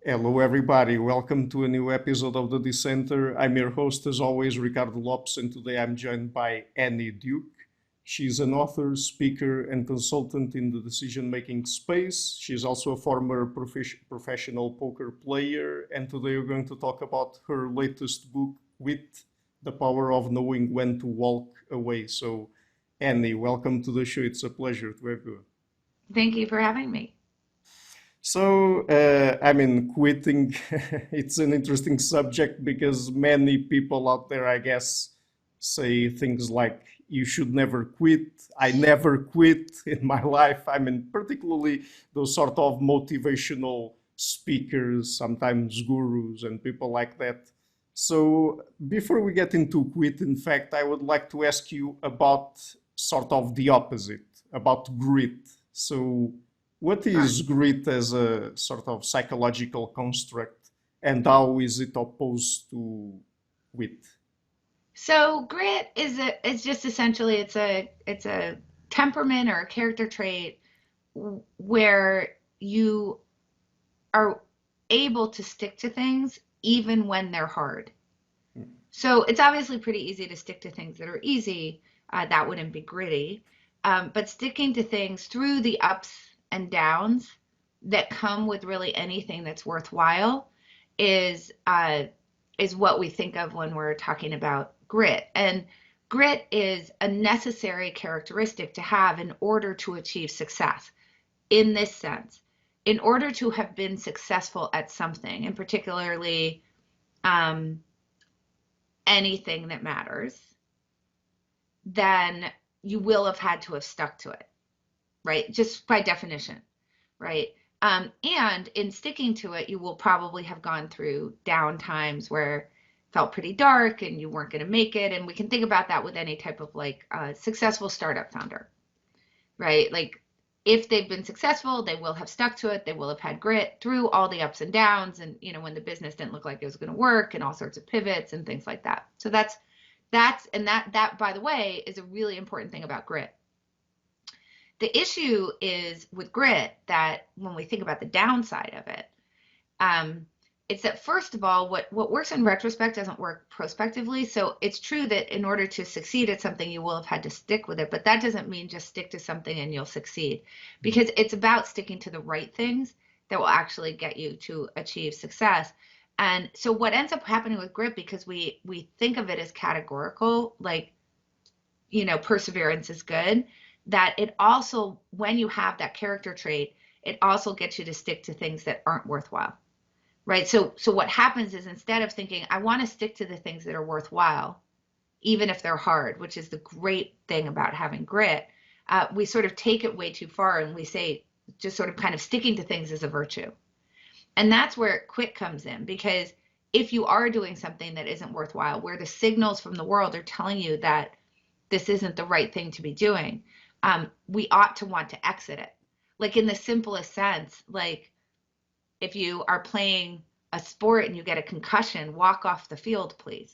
Hello, everybody. Welcome to a new episode of the Dissenter. I'm your host, as always, Ricardo Lopes, and today I'm joined by Annie Duke. She's an author, speaker, and consultant in the decision making space. She's also a former professional poker player, and today we're going to talk about her latest book, Wit, The Power of Knowing When to Walk Away. So, Annie, welcome to the show. It's a pleasure to have you. Thank you for having me. Quitting, it's an interesting subject because many people out there, I guess, say things like, you should never quit. I never quit in my life. Particularly those sort of motivational speakers, sometimes gurus and people like that. So, before we get into quit, in fact, I would like to ask you about sort of the opposite, about grit. So, what Sure. is grit as a sort of psychological construct, and how is it opposed to wit? So grit is just essentially it's a temperament or a character trait where you are able to stick to things even when they're hard. So it's obviously pretty easy to stick to things that are easy. That wouldn't be gritty. But sticking to things through the ups and downs that come with really anything that's worthwhile is uh, is what we think of when we're talking about grit. And grit is a necessary characteristic to have in order to achieve success in this sense. In order to have been successful at something, and particularly um, anything that matters, then you will have had to have stuck to it, right? Just by definition, right? And in sticking to it, you will probably have gone through down times where it felt pretty dark and you weren't going to make it. And we can think about that with any type of like successful startup founder, right? Like if they've been successful, they will have stuck to it. They will have had grit through all the ups and downs. And, when the business didn't look like it was going to work and all sorts of pivots and things like that. So that, by the way, is a really important thing about grit. The issue is with grit that when we think about the downside of it, um, it's that first of all, what works in retrospect doesn't work prospectively. So it's true that in order to succeed at something, you will have had to stick with it, but that doesn't mean just stick to something and you'll succeed, because it's about sticking to the right things that will actually get you to achieve success. And so what ends up happening with grit, because we think of it as categorical, like perseverance is good, that it also, when you have that character trait, it also gets you to stick to things that aren't worthwhile, right? So what happens is, instead of thinking I want to stick to the things that are worthwhile even if they're hard, which is the great thing about having grit, we sort of take it way too far and we say just sort of kind of sticking to things is a virtue. And that's where quit comes in, because if you are doing something that isn't worthwhile, where the signals from the world are telling you that this isn't the right thing to be doing, we ought to want to exit it. Like in the simplest sense, like if you are playing a sport and you get a concussion, walk off the field, please.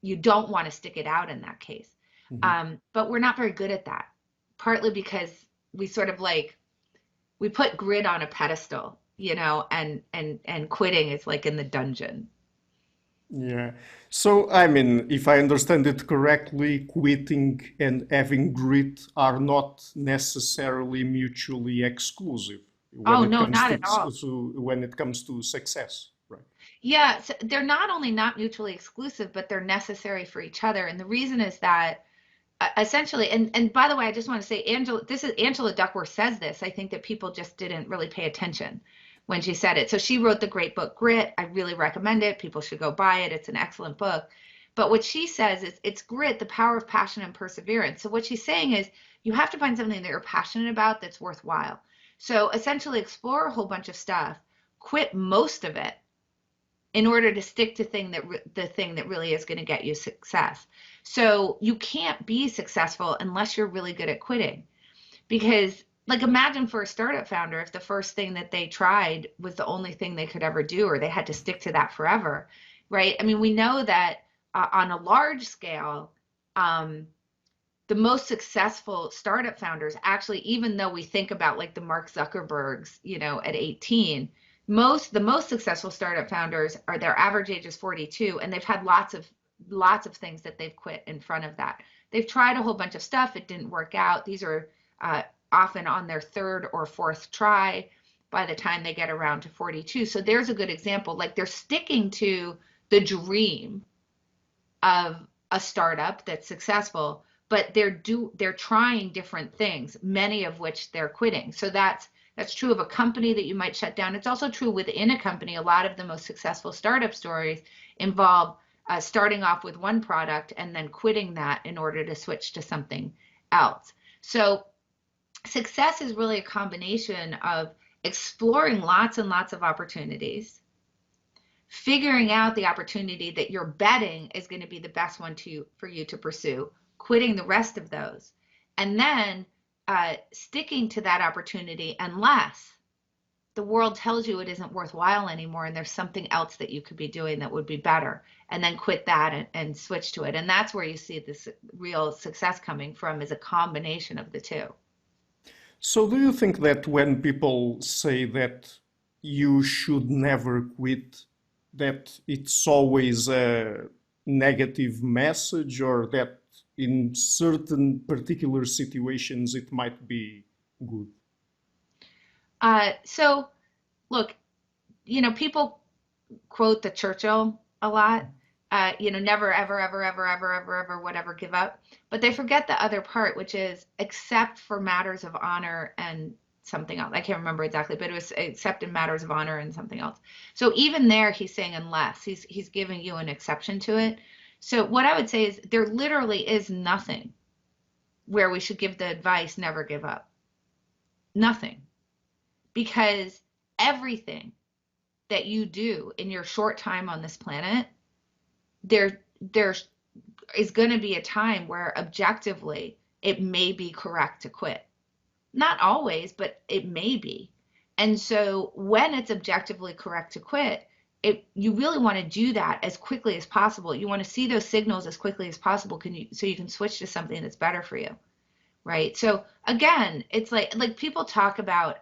You don't want to stick it out in that case. Mhm. But we're not very good at that, partly because we sort of like we put grit on a pedestal, and quitting is like in the dungeon. Yeah. So, if I understand it correctly, quitting and having grit are not necessarily mutually exclusive Oh no, not at all. when it comes to success, right? Yeah, so they're not only not mutually exclusive, but they're necessary for each other. And the reason is that essentially, and by the way, I just want to say, Angela Duckworth says this. I think that people just didn't really pay attention when she said it. So she wrote the great book Grit. I really recommend it. People should go buy it. It's an excellent book. But what she says is it's grit, the power of passion and perseverance. So what she's saying is you have to find something that you're passionate about that's worthwhile. So essentially explore a whole bunch of stuff, quit most of it in order to stick to the thing that really is going to get you success. So you can't be successful unless you're really good at quitting. Because like imagine for a startup founder, if the first thing that they tried was the only thing they could ever do, or they had to stick to that forever, right? I mean, we know that on a large scale, um, the most successful startup founders actually, even though we think about like the Mark Zuckerbergs, at 18, The most successful startup founders are their average age is 42, and they've had lots of things that they've quit in front of that. They've tried a whole bunch of stuff, it didn't work out. These are uh, often on their third or fourth try by the time they get around to 42. So there's a good example. Like they're sticking to the dream of a startup that's successful, but they're trying different things, many of which they're quitting. So that's true of a company that you might shut down. It's also true within a company. A lot of the most successful startup stories involve starting off with one product and then quitting that in order to switch to something else. So success is really a combination of exploring lots and lots of opportunities, figuring out the opportunity that you're betting is going to be the best one for you to pursue, quitting the rest of those, and then sticking to that opportunity unless the world tells you it isn't worthwhile anymore and there's something else that you could be doing that would be better, and then quit that and switch to it. And that's where you see this real success coming from, is a combination of the two. So, do you think that when people say that you should never quit, that it's always a negative message, or that in certain particular situations it might be good? So look, people quote the Churchill a lot, never, ever, ever, ever, ever, ever, ever, whatever, give up. But they forget the other part, which is except for matters of honor and something else. I can't remember exactly, but it was except in matters of honor and something else. So even there, he's saying unless. He's giving you an exception to it. So what I would say is there literally is nothing where we should give the advice never give up. Nothing. Because everything that you do in your short time on this planet, there is going to be a time where objectively it may be correct to quit. Not always, but it may be. And so when it's objectively correct to quit, you really want to do that as quickly as possible. You want to see those signals as quickly as possible, so you can switch to something that's better for you, right? So again, it's like people talk about,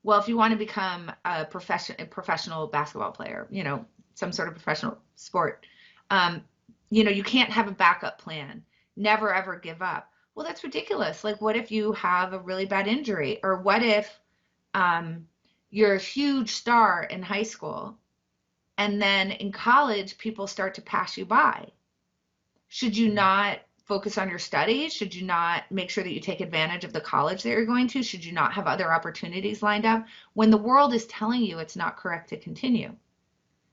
well, if you want to become a professional basketball player, some sort of professional sport, you can't have a backup plan. Never ever give up. Well, that's ridiculous. Like, what if you have a really bad injury? Or what if you're a huge star in high school and then in college people start to pass you by? Should you not focus on your studies? Should you not make sure that you take advantage of the college that you're going to? Should you not have other opportunities lined up when the world is telling you it's not correct to continue?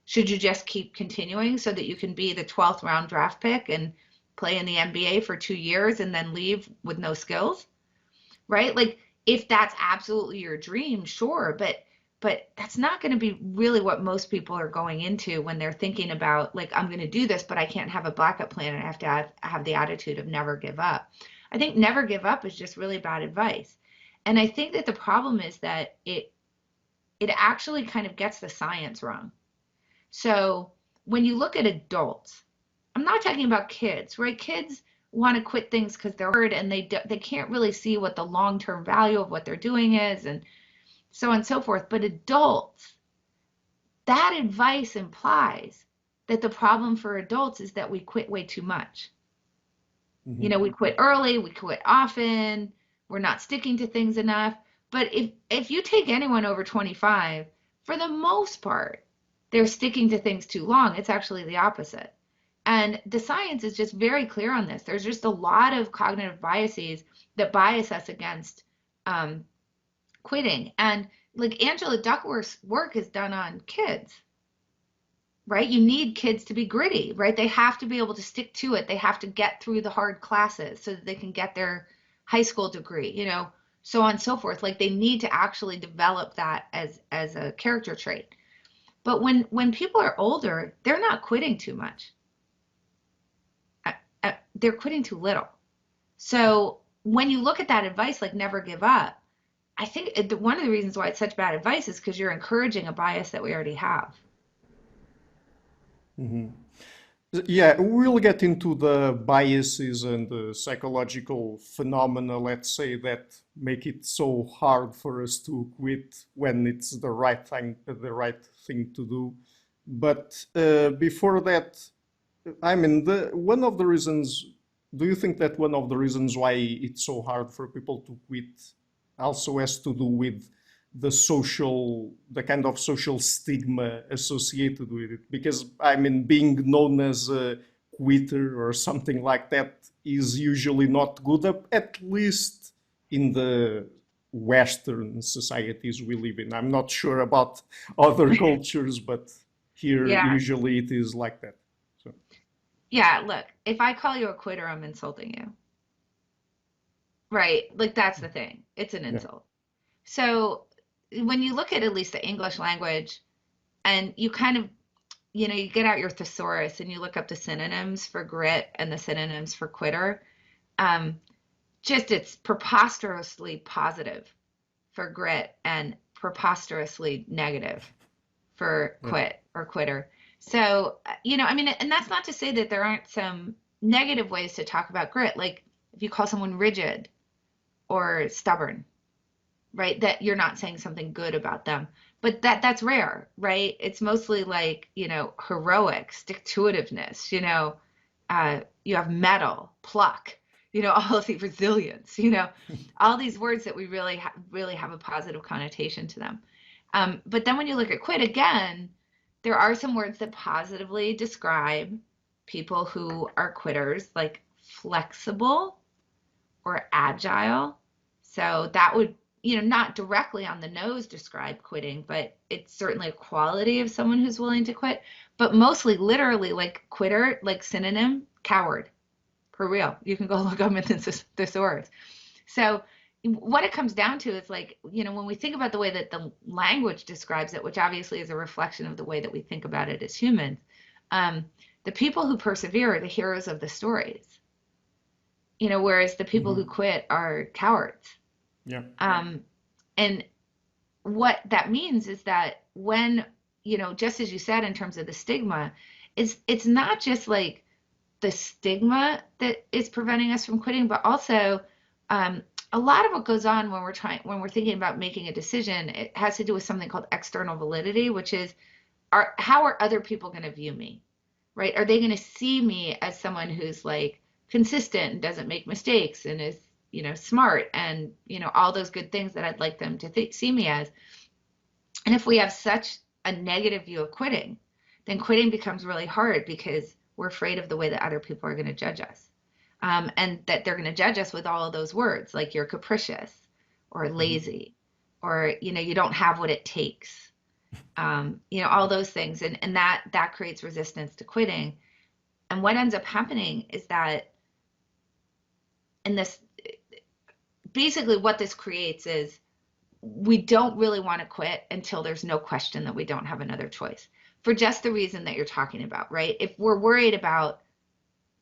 Should you just keep continuing so that you can be the 12th round draft pick and play in the NBA for 2 years and then leave with no skills? Right? Like, if that's absolutely your dream, sure, but that's not going to be really what most people are going into when they're thinking about, like, I'm going to do this, but I can't have a backup plan, and I have to have the attitude of never give up. I think never give up is just really bad advice. And I think that the problem is that it actually kind of gets the science wrong. So when you look at adults, I'm not talking about kids, right? Kids want to quit things because they're hurt and they can't really see what the long-term value of what they're doing is, and so on and so forth. But adults, that advice implies that the problem for adults is that we quit way too much. Mhm. We quit early, we quit often, we're not sticking to things enough. But if you take anyone over 25, for the most part, they're sticking to things too long. It's actually the opposite. And the science is just very clear on this. There's just a lot of cognitive biases that bias us against quitting. And like Angela Duckworth's work is done on kids, right? You need kids to be gritty, right? They have to be able to stick to it. They have to get through the hard classes so that they can get their high school degree, so on and so forth. Like, they need to actually develop that as a character trait. But when people are older, they're not quitting too much. They're quitting too little. So when you look at that advice, like never give up, I think one of the reasons why it's such bad advice is because you're encouraging a bias that we already have. Mhm. Yeah, we'll get into the biases and the psychological phenomena, let's say, that make it so hard for us to quit when it's the right thing to do. But before that, I mean, the one of the reasons. Do you think that one of the reasons why it's so hard for people to quit also has to do with the kind of social stigma associated with it? Because I mean, being known as a quitter or something like that is usually not good, at least in the Western societies we live in. I'm not sure about other cultures, but here Yeah. usually it is like that. So. Yeah, look, if I call you a quitter, I'm insulting you. Right? Like that's the thing. It's an Yeah. insult. So when you look at least the English language and you kind of, you get out your thesaurus and you look up the synonyms for grit and the synonyms for quitter, um, just it's preposterously positive for grit and preposterously negative for Yeah. quit or quitter. So, I mean, and that's not to say that there aren't some negative ways to talk about grit. Like if you call someone rigid or stubborn, right? That you're not saying something good about them. But that's rare, right? It's mostly like, heroic, stick-to-itiveness, you have mettle, pluck, all of the resilience, all these words that we really have a positive connotation to them. But then when you look at quit again, there are some words that positively describe people who are quitters, like flexible or agile. So that would, not directly on the nose describe quitting, but it's certainly a quality of someone who's willing to quit. But mostly literally like quitter, like synonym, coward. For real. You can go look them in the thesaurus. So what it comes down to is like, when we think about the way that the language describes it, which obviously is a reflection of the way that we think about it as humans, um, the people who persevere are the heroes of the stories, whereas the people who Hmm. quit are cowards. Yeah. Um, and what that means is that when, just as you said in terms of the stigma, it's not just like the stigma that is preventing us from quitting, but also um, a lot of what goes on when we're thinking about making a decision, it has to do with something called external validity, which is how are other people going to view me, right? Are they going to see me as someone who's like consistent and doesn't make mistakes and is, smart and, all those good things that I'd like them to see me as. And if we have such a negative view of quitting, then quitting becomes really hard because we're afraid of the way that other people are going to judge us. And that they're going to judge us with all of those words, like you're capricious or Hmm. lazy, or, you don't have what it takes, all those things. And that creates resistance to quitting. And what ends up happening is that in this, basically what this creates is we don't really want to quit until there's no question that we don't have another choice for just the reason that you're talking about, right? If we're worried about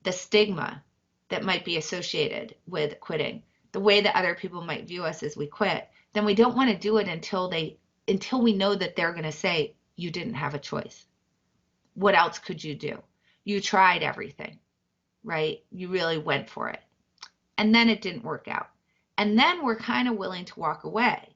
the stigma that might be associated with quitting, the way that other people might view us as we quit, then we don't want to do it until we know that they're going to say you didn't have a choice. What else could you do? You tried everything, right? You really went for it. And then it didn't work out. And then we're kind of willing to walk away.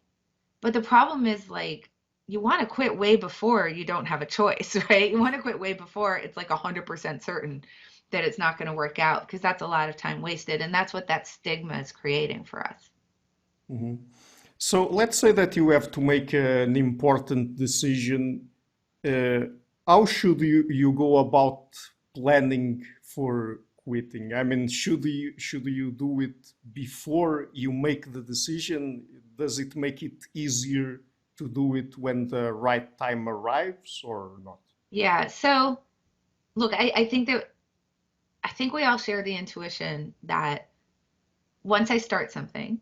But the problem is like you want to quit way before you don't have a choice, right? You want to quit way before it's like 100% certain that it's not going to work out because that's a lot of time wasted. And that's what that stigma is creating for us. Hmm. So let's say that you have to make an important decision. Uh, how should you go about planning for quitting? I mean, should you do it before you make the decision? Does it make it easier to do it when the right time arrives or not? Yeah. So look, I think we all share the intuition that once I start something,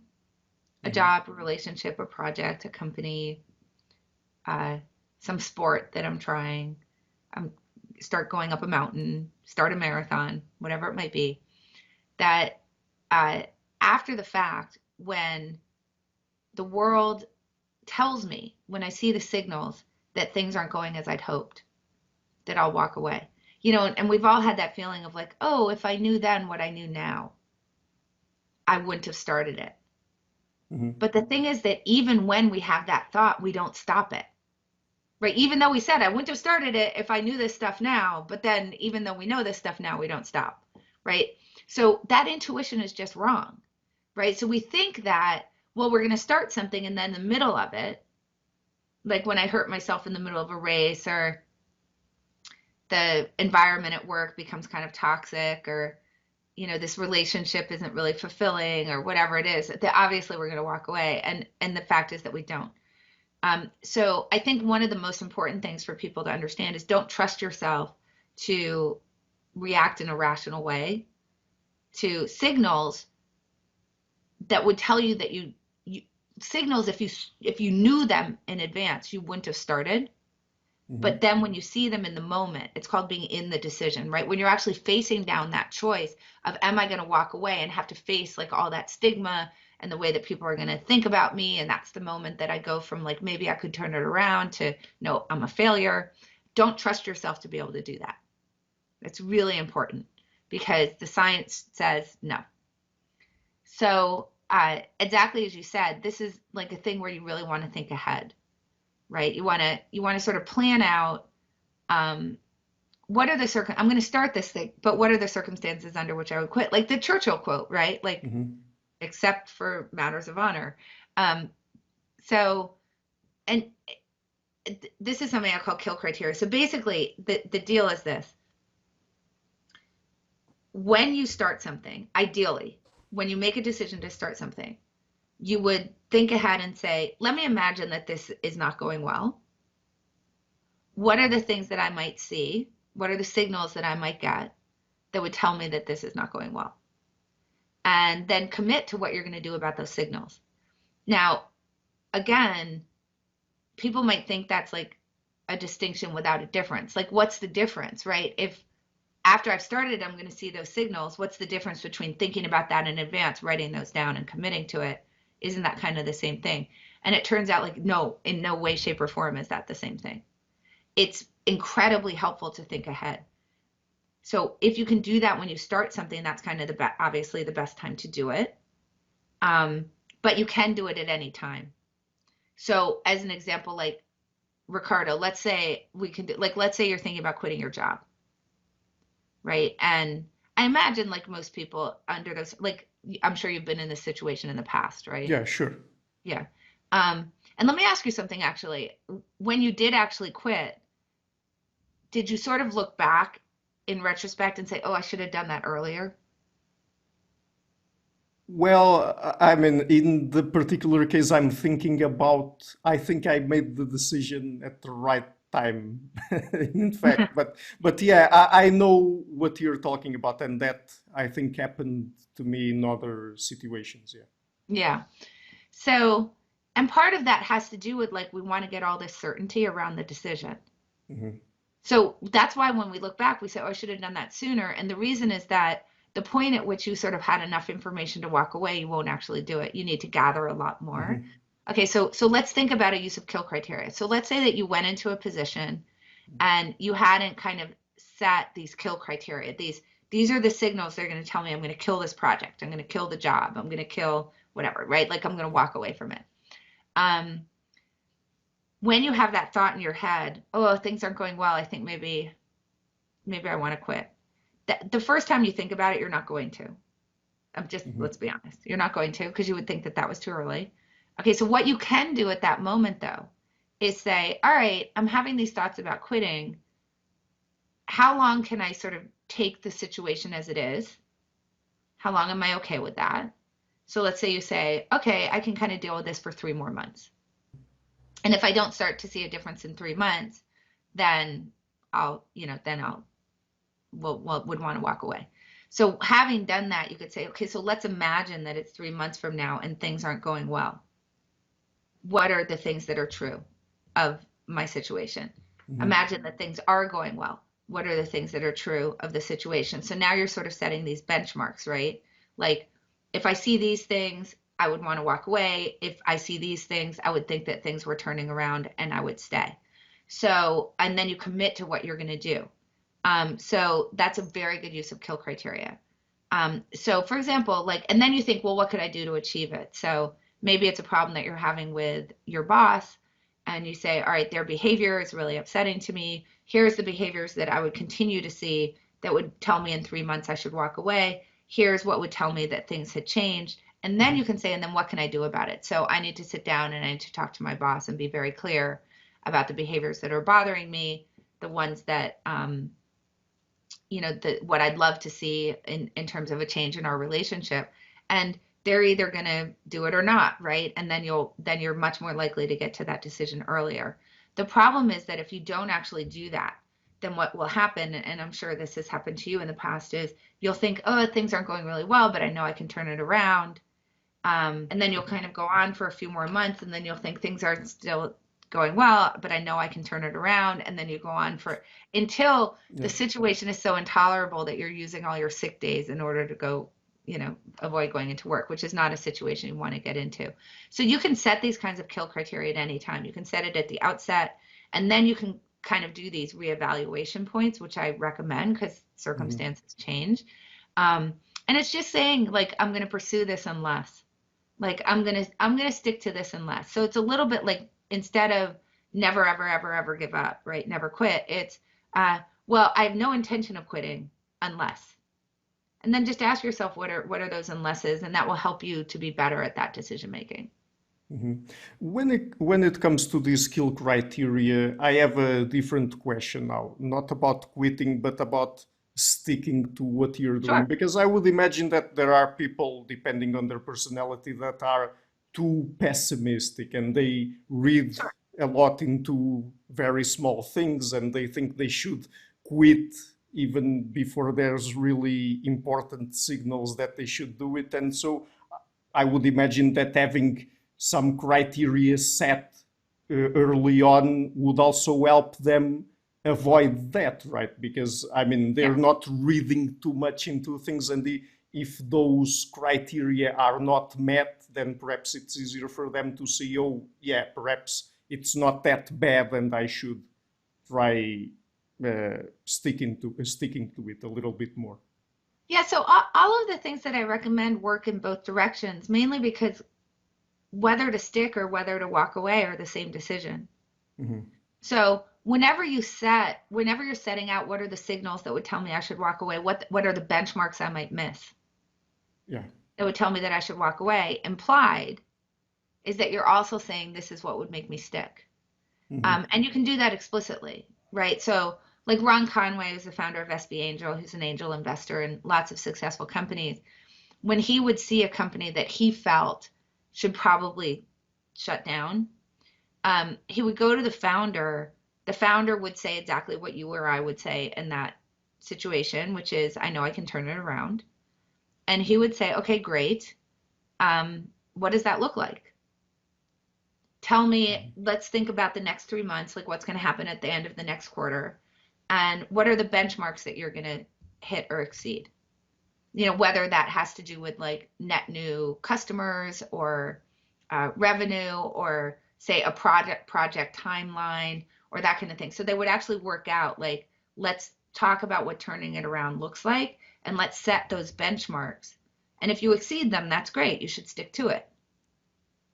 a Hmm. job, a relationship, a project, a company, uh, some sport that I'm trying, I'm start going up a mountain, start a marathon, whatever it might be, that uh, after the fact, when the world tells me, when I see the signals that things aren't going as I'd hoped, that I'll walk away. and we've all had that feeling of like, oh, if I knew then what I knew now, I wouldn't have started it. Hmm. But the thing is that even when we have that thought, we don't stop it, right? Even though we said, I wouldn't have started it if I knew this stuff now, but then even though we know this stuff now, we don't stop, right? So that intuition is just wrong, right? So we think that, well, we're going to start something and then in the middle of it, like when I hurt myself in the middle of a race, or the environment at work becomes kind of toxic, or this relationship isn't really fulfilling, or whatever it is, that obviously we're going to walk away. And the fact is that we don't. So I think one of the most important things for people to understand is don't trust yourself to react in a rational way to signals that would tell you that you signals, if you knew them in advance, you wouldn't have started. But Hmm. then when you see them in the moment, it's called being in the decision, right? When you're actually facing down that choice of, am I going to walk away and have to face like all that stigma and the way that people are going to think about me? And that's the moment that I go from like, maybe I could turn it around to, no, I'm a failure. Don't trust yourself to be able to do that. It's really important because the science says no. So, exactly as you said, this is like a thing where you really want to think ahead, right? You want to sort of plan out, um, what are the I'm going to start this thing, but what are the circumstances under which I would quit? Like the Churchill quote, right? Like, Hmm. except for matters of honor. Um, so, and this is something I call kill criteria. So basically, the deal is this: when you start something, ideally, when you make a decision to start something, you would think ahead and say, let me imagine that this is not going well. What are the things that I might see? What are the signals that I might get that would tell me that this is not going well? And then commit to what you're going to do about those signals. Now, again, people might think that's like a distinction without a difference. Like, what's the difference, right? If after I've started, I'm going to see those signals, what's the difference between thinking about that in advance, writing those down, and committing to it? Isn't that kind of the same thing? And it turns out, like, no, in no way, shape, or form is that the same thing. It's incredibly helpful to think ahead. So if you can do that when you start something, that's kind of obviously the best time to do it. Um, but you can do it at any time. So as an example, like Ricardo, let's say we can do, like, let's say you're thinking about quitting your job, right? And I imagine like most people under those, like, I'm sure you've been in this situation in the past, right? Yeah, sure. Yeah. And let me ask you something actually. When you did actually quit, did you sort of look back in retrospect and say, oh, I should have done that earlier? Well, I mean, in the particular case I'm thinking about, I think I made the decision at the right time, in fact. But yeah, I know what you're talking about, and that I think happened to me in other situations. Yeah. Yeah. So, and part of that has to do with like we want to get all this certainty around the decision. Hmm. So that's why when we look back, we say, oh, I should have done that sooner. And the reason is that the point at which you sort of had enough information to walk away, you won't actually do it. You need to gather a lot more. Hmm. Okay, so let's think about a use of kill criteria. So let's say that you went into a position and you hadn't kind of set these kill criteria. These are the signals they're going to tell me I'm going to kill this project. I'm going to kill the job. I'm going to kill whatever, right? Like I'm going to walk away from it. Um, when you have that thought in your head, oh, things aren't going well. I think maybe I want to quit. The first time you think about it, you're not going to. I'm just, Hmm. let's be honest. You're not going to because you would think that that was too early. Okay, so what you can do at that moment though is say, all right, I'm having these thoughts about quitting. How long can I sort of take the situation as it is? How long am I okay with that? So let's say you say, okay, I can kind of deal with this for 3 more months. And if I don't start to see a difference in 3 months, then then I'll would want to walk away. So having done that, you could say, okay, so let's imagine that it's 3 months from now and things aren't going well. What are the things that are true of my situation? Hmm. Imagine that things are going well. What are the things that are true of the situation? So now you're sort of setting these benchmarks, right? Like if I see these things, I would want to walk away. If I see these things, I would think that things were turning around and I would stay. So, and then you commit to what you're going to do. So that's a very good use of kill criteria. So for example, like, and then you think, well, what could I do to achieve it? So maybe it's a problem that you're having with your boss, and you say, all right, their behavior is really upsetting to me. Here's the behaviors that I would continue to see that would tell me in 3 months I should walk away. Here's what would tell me that things had changed. And then you can say, and then what can I do about it? So I need to sit down and I need to talk to my boss and be very clear about the behaviors that are bothering me, the ones that, what I'd love to see in terms of a change in our relationship. And they're either going to do it or not, right? And then you're much more likely to get to that decision earlier. The problem is that if you don't actually do that, then what will happen, and I'm sure this has happened to you in the past, is you'll think, oh, things aren't going really well, but I know I can turn it around. And then you'll kind of go on for a few more months, and then you'll think things aren't still going well, but I know I can turn it around. And then you go on for until the Yeah. situation is so intolerable that you're using all your sick days in order to go, avoid going into work, which is not a situation you want to get into. So you can set these kinds of kill criteria at any time. You can set it at the outset, and then you can kind of do these reevaluation points, which I recommend because circumstances change. And it's just saying, like, I'm going to pursue this unless, like, I'm gonna stick to this unless. So it's a little bit like, instead of never ever ever ever give up, right? Never quit. It's well, I have no intention of quitting unless. And then just ask yourself, what are those unlesses, and that will help you to be better at that decision making. When it comes to these skill criteria, I have a different question now, not about quitting, but about sticking to what you're doing. Sure. Because I would imagine that there are people, depending on their personality, that are too pessimistic and they read Sure. a lot into very small things and they think they should quit even before there's really important signals that they should do it. And so I would imagine that having some criteria set early on would also help them avoid that, right? Because I mean, they're Yes. not reading too much into things, and if those criteria are not met, then perhaps it's easier for them to see, oh, yeah, perhaps it's not that bad, and I should try sticking to it a little bit more. Yeah, so all of the things that I recommend work in both directions, mainly because whether to stick or whether to walk away are the same decision. Hmm. So whenever you're setting out, what are the signals that would tell me I should walk away? What are the benchmarks I might miss Yeah. that would tell me that I should walk away? Implied is that you're also saying this is what would make me stick. Hmm. And you can do that explicitly, right? So like Ron Conway, who's the founder of SB Angel, who's an angel investor in lots of successful companies, when he would see a company that he felt should probably shut down, he would go to the founder. The founder would say exactly what you or I would say in that situation, which is, I know I can turn it around. And he would say, okay, great. What does that look like? Tell me, let's think about the next 3 months, like what's going to happen at the end of the next quarter. And what are the benchmarks that you're going to hit or exceed? Whether that has to do with like net new customers or revenue or say a project timeline or that kind of thing. So they would actually work out like, let's talk about what turning it around looks like and let's set those benchmarks. And if you exceed them, that's great. You should stick to it.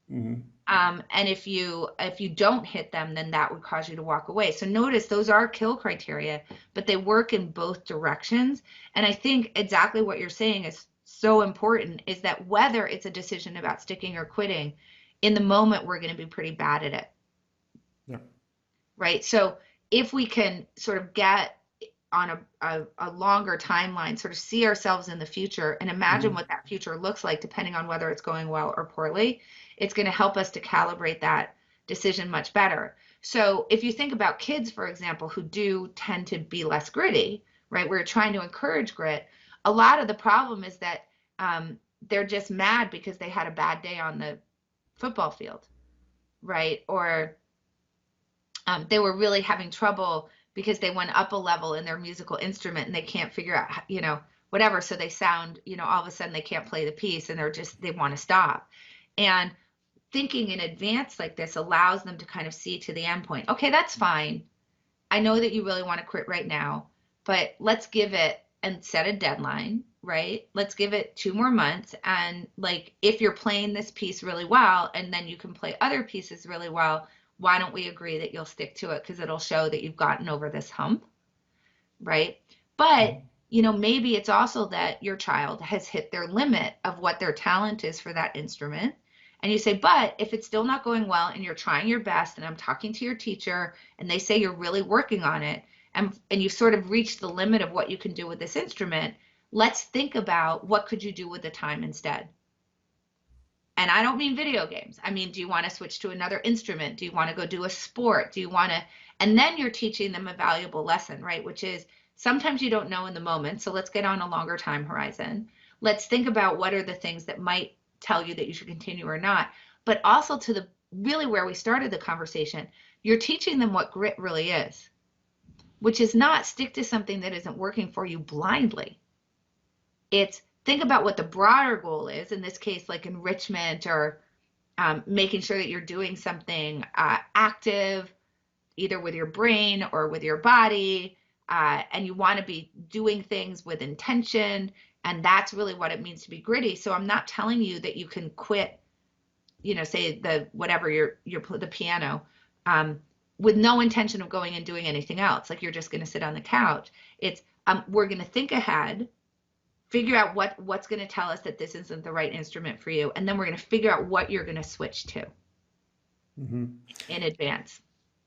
Hmm. And if you don't hit them, then that would cause you to walk away. So notice those are kill criteria, but they work in both directions. And I think exactly what you're saying is so important, is that whether it's a decision about sticking or quitting, in the moment we're going to be pretty bad at it, Yeah. right? So if we can sort of get on a longer timeline, sort of see ourselves in the future and imagine Hmm. what that future looks like, depending on whether it's going well or poorly, it's going to help us to calibrate that decision much better. So if you think about kids, for example, who do tend to be less gritty, right? We're trying to encourage grit. A lot of the problem is that they're just mad because they had a bad day on the football field, right? Or they were really having trouble because they went up a level in their musical instrument and they can't figure out, whatever. So they sound, all of a sudden they can't play the piece and they want to stop. And thinking in advance like this allows them to kind of see to the end point. Okay, that's fine. I know that you really want to quit right now, but let's give it and set a deadline, right? Let's give it 2 more months. And like, if you're playing this piece really well, and then you can play other pieces really well, why don't we agree that you'll stick to it? Because it'll show that you've gotten over this hump, right? But, maybe it's also that your child has hit their limit of what their talent is for that instrument. And you say, but if it's still not going well and you're trying your best, and I'm talking to your teacher and they say you're really working on it, and you've sort of reached the limit of what you can do with this instrument, let's think about what could you do with the time instead. And I don't mean video games. I mean, do you want to switch to another instrument? Do you want to go do a sport? Do you want to, and then you're teaching them a valuable lesson, right? Which is sometimes you don't know in the moment. So let's get on a longer time horizon. Let's think about what are the things that might tell you that you should continue or not. But also to the really where we started the conversation, you're teaching them what grit really is, which is not stick to something that isn't working for you blindly. It's think about what the broader goal is, in this case, like enrichment or making sure that you're doing something active, either with your brain or with your body, and you want to be doing things with intention, and that's really what it means to be gritty. So I'm not telling you that you can quit, say the whatever the piano, with no intention of going and doing anything else. Like you're just going to sit on the couch. It's we're going to think ahead, figure out what's going to tell us that this isn't the right instrument for you, and then we're going to figure out what you're going to switch to in advance.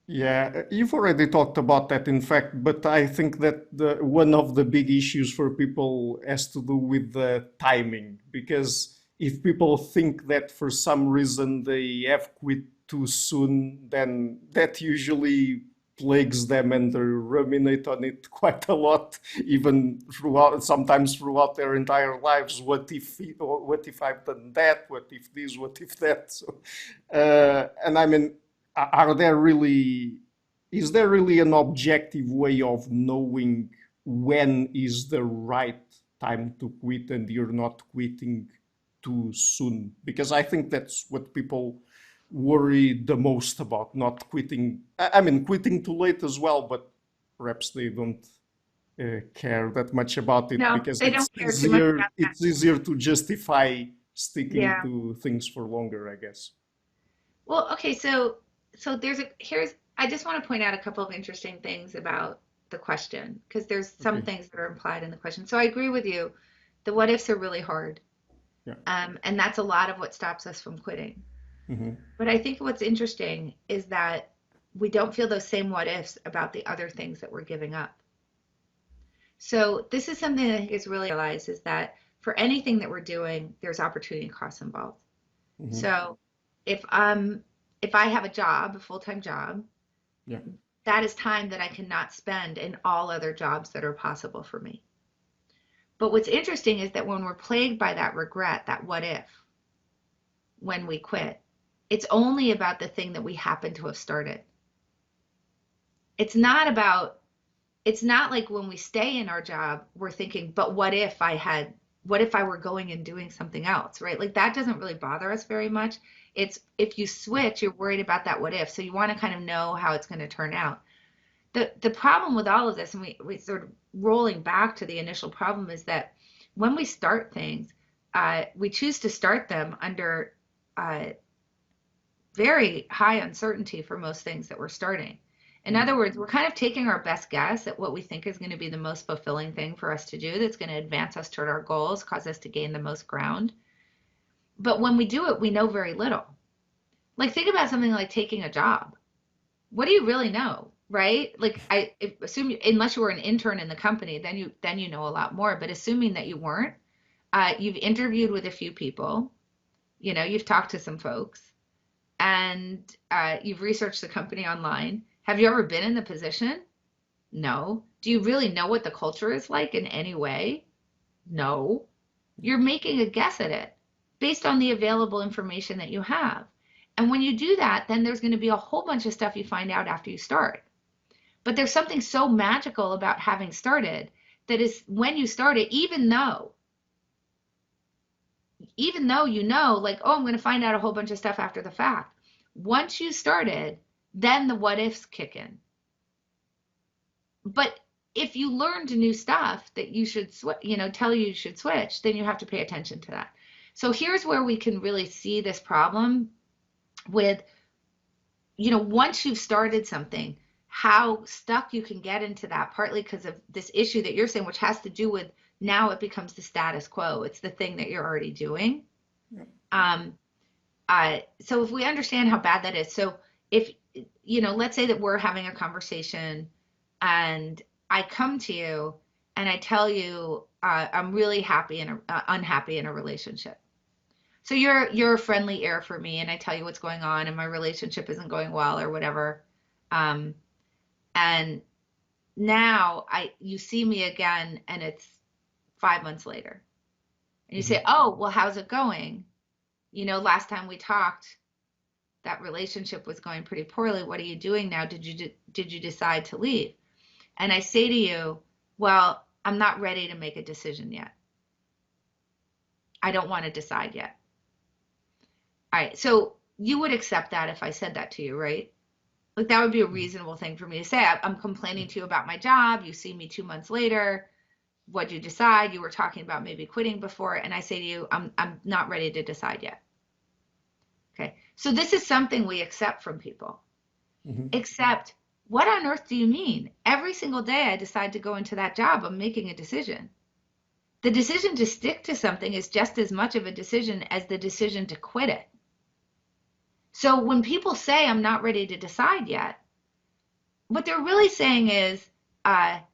Yeah, you've already talked about that, in fact, but I think that one of the big issues for people has to do with the timing. Because if people think that for some reason they have quit too soon, then that usually plagues them and they ruminate on it quite a lot, even sometimes throughout their entire lives. What if I've done that? What if this? What if that? So, and I mean, are there really is there really an objective way of knowing when is the right time to quit and you're not quitting too soon? Because I think that's what people worry the most about, not quitting. I mean, quitting too late as well, but perhaps they don't care that much about it No, because they don't care too much about that. it's easier to justify sticking Yeah. to things for longer, I guess. Well, okay, so here's I just want to point out a couple of interesting things about the question, because there's some Okay. things that are implied in the question. So I agree with you. The what ifs are really hard. Yeah. And that's a lot of what stops us from quitting. Hmm. But I think what's interesting is that we don't feel those same what ifs about the other things that we're giving up. So this is something that I think is really realized, is that for anything that we're doing, there's opportunity costs involved. Hmm. So if I have a job, a full-time job, Yeah. that is time that I cannot spend in all other jobs that are possible for me. But what's interesting is that when we're plagued by that regret, that what if, when we quit, it's only about the thing that we happen to have started. It's not about, it's not like when we stay in our job, we're thinking, but what if I were going and doing something else, right? Like that doesn't really bother us very much. It's if you switch, you're worried about that what if. So you want to kind of know how it's going to turn out. The problem with all of this, and we sort of rolling back to the initial problem, is that when we start things, we choose to start them under very high uncertainty for most things that we're starting. In Mm. other words, we're kind of taking our best guess at what we think is going to be the most fulfilling thing for us to do, that's going to advance us toward our goals, cause us to gain the most ground. But when we do it, we know very little. Like think about something like taking a job. What do you really know, right? Like assume unless you were an intern in the company, then you know a lot more. But assuming that you weren't, you've interviewed with a few people, you've talked to some folks, and you've researched the company online. Have you ever been in the position? No. Do you really know what the culture is like in any way? No. You're making a guess at it based on the available information that you have. And when you do that, then there's going to be a whole bunch of stuff you find out after you start. But there's something so magical about having started, that is when you start it, even though like, oh, I'm going to find out a whole bunch of stuff after the fact. Once you started, then the what ifs kick in. But if you learned new stuff that you should, tell you should switch, then you have to pay attention to that. So here's where we can really see this problem with, once you've started something, how stuck you can get into that, partly because of this issue that you're saying, which has to do with now it becomes the status quo. It's the thing that you're already doing. Yeah. So if we understand how bad that is, so if, let's say that we're having a conversation and I come to you and I tell you I'm really unhappy in a relationship. So you're a friendly air for me, and I tell you what's going on, and my relationship isn't going well or whatever. And now you see me again, and it's 5 months later, and you say, "Oh, well, how's it going? Last time we talked, that relationship was going pretty poorly. What are you doing now? Did you decide to leave?" And I say to you, "Well, I'm not ready to make a decision yet. I don't want to decide yet." All right, so you would accept that if I said that to you, right? Like that would be a reasonable thing for me to say. I'm complaining to you about my job. You see me 2 months later. What'd you decide? You were talking about maybe quitting before, and I say to you, I'm not ready to decide yet. Okay, so this is something we accept from people. Except, what on earth do you mean? Every single day I decide to go into that job, I'm making a decision. The decision to stick to something is just as much of a decision as the decision to quit it. So when people say I'm not ready to decide yet, what they're really saying is, I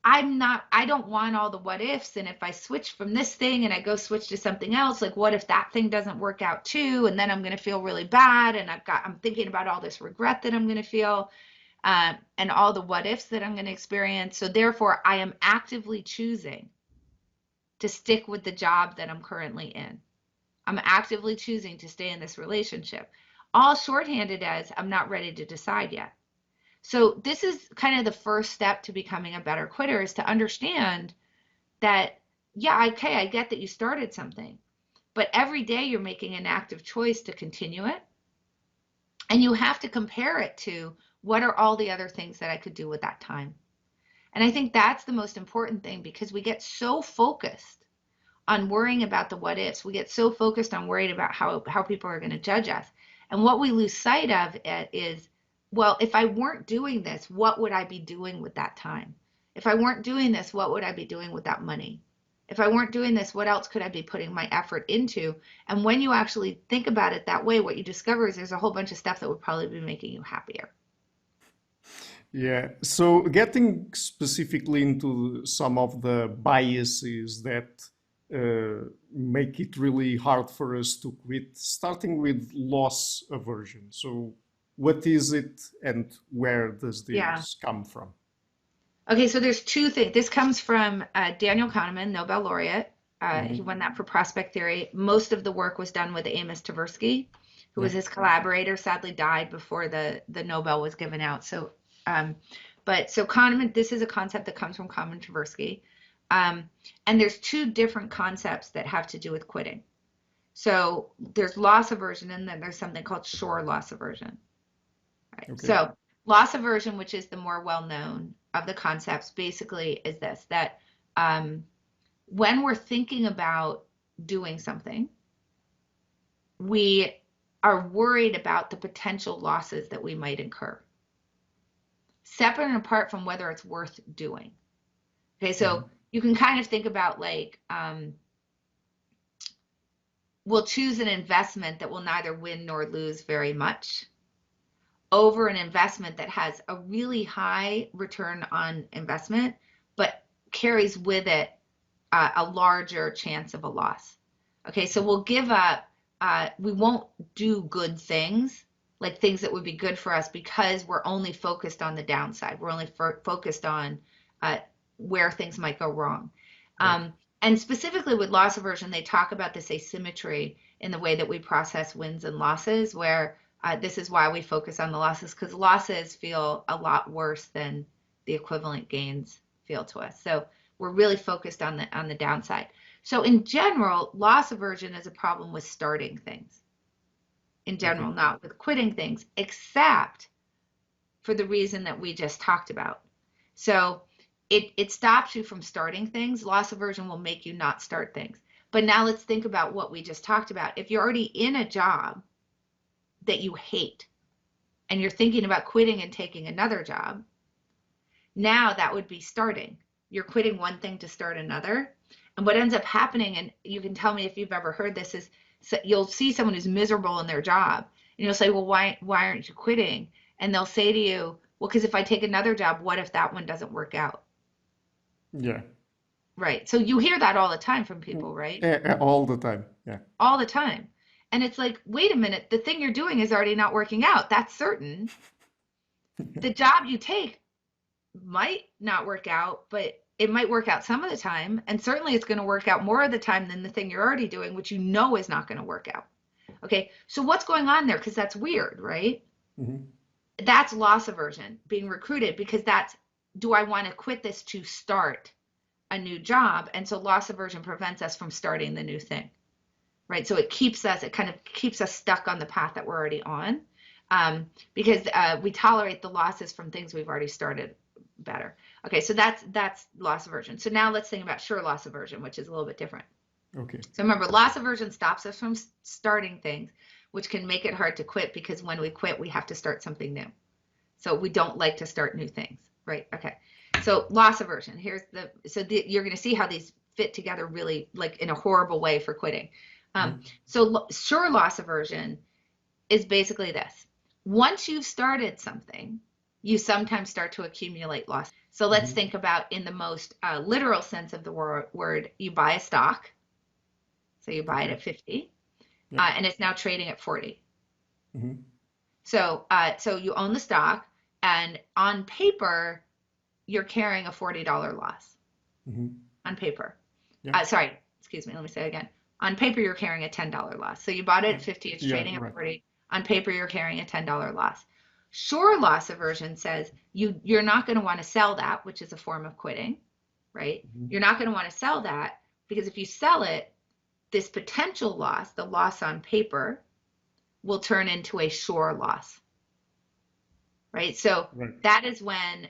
don't want all the what ifs. And if I switch from this thing and I go switch to something else, like what if that thing doesn't work out too? And then I'm going to feel really bad. And I'm thinking about all this regret that I'm going to feel, and all the what ifs that I'm going to experience. So therefore I am actively choosing to stick with the job that I'm currently in. I'm actively choosing to stay in this relationship. All shorthanded as I'm not ready to decide yet. So this is kind of the first step to becoming a better quitter, is to understand that, yeah, okay, I get that you started something, but every day you're making an active choice to continue it. And you have to compare it to, what are all the other things that I could do with that time? And I think that's the most important thing, because we get so focused on worrying about the what ifs. We get so focused on worried about how people are going to judge us. And what we lose sight of is, well, if I weren't doing this, what would I be doing with that time? If I weren't doing this, what would I be doing with that money? If I weren't doing this, what else could I be putting my effort into? And when you actually think about it that way, what you discover is there's a whole bunch of stuff that would probably be making you happier. Yeah, so getting specifically into some of the biases that make it really hard for us to quit, starting with loss aversion. So, what is it and where does Yeah. this come from? Okay, so there's two things. This comes from Daniel Kahneman, Nobel laureate. He Hmm. won that for prospect theory. Most of the work was done with Amos Tversky, who Yeah. was his collaborator, sadly died before the Nobel was given out. So, so Kahneman, this is a concept that comes from Kahneman Tversky. And there's two different concepts that have to do with quitting. So there's loss aversion, and then there's something called sure loss aversion. Right? Okay. So loss aversion, which is the more well-known of the concepts, basically is this, that when we're thinking about doing something, we are worried about the potential losses that we might incur, separate and apart from whether it's worth doing. Okay, so you can kind of think about like, we'll choose an investment that will neither win nor lose very much over an investment that has a really high return on investment, but carries with it a larger chance of a loss. Okay, so we'll give up, we won't do good things, like things that would be good for us, because we're only focused on the downside. We're only focused on where things might go wrong. Right. And specifically with loss aversion, they talk about this asymmetry in the way that we process wins and losses, where this is why we focus on the losses, because losses feel a lot worse than the equivalent gains feel to us. So we're really focused on the downside. So in general, loss aversion is a problem with starting things. In general, Okay. not with quitting things, except for the reason that we just talked about. So it stops you from starting things. Loss aversion will make you not start things. But now let's think about what we just talked about. If you're already in a job that you hate and you're thinking about quitting and taking another job, now that would be starting. You're quitting one thing to start another. And what ends up happening, and you can tell me if you've ever heard this, is so you'll see someone who's miserable in their job and you'll say, well, why aren't you quitting? And they'll say to you, well, because if I take another job, what if that one doesn't work out? Yeah. Right. So you hear that all the time from people, right? All the time. Yeah. All the time. And it's like, wait a minute, the thing you're doing is already not working out. That's certain. The job you take might not work out, but it might work out some of the time. And certainly it's going to work out more of the time than the thing you're already doing, which you know is not going to work out. Okay. So what's going on there? Because that's weird, right? Hmm. That's loss aversion, being recruited, because that's, do I want to quit this to start a new job? And so loss aversion prevents us from starting the new thing, right? So it kind of keeps us stuck on the path that we're already on, because we tolerate the losses from things we've already started better. Okay, so that's loss aversion. So now let's think about sure loss aversion, which is a little bit different. Okay. So remember, loss aversion stops us from starting things, which can make it hard to quit, because when we quit, we have to start something new. So we don't like to start new things, right? Okay. So loss aversion, you're going to see how these fit together really, like, in a horrible way for quitting. So sure loss aversion is basically this. Once you've started something, you sometimes start to accumulate loss. So let's think about, in the most literal sense of the word, you buy a stock. So you buy it at 50, and it's now trading at 40. Hmm. So you own the stock, and on paper, you're carrying a $40 loss. On paper. Yeah. Sorry, excuse me, let me say it again. On paper, you're carrying a $10 loss. So you bought it at 50, it's trading at 40. On paper, you're carrying a $10 loss. Sure loss aversion says you're not going to want to sell that, which is a form of quitting, right? You're not going to want to sell that, because if you sell it, this potential loss, the loss on paper, will turn into a sure loss, right? So that is when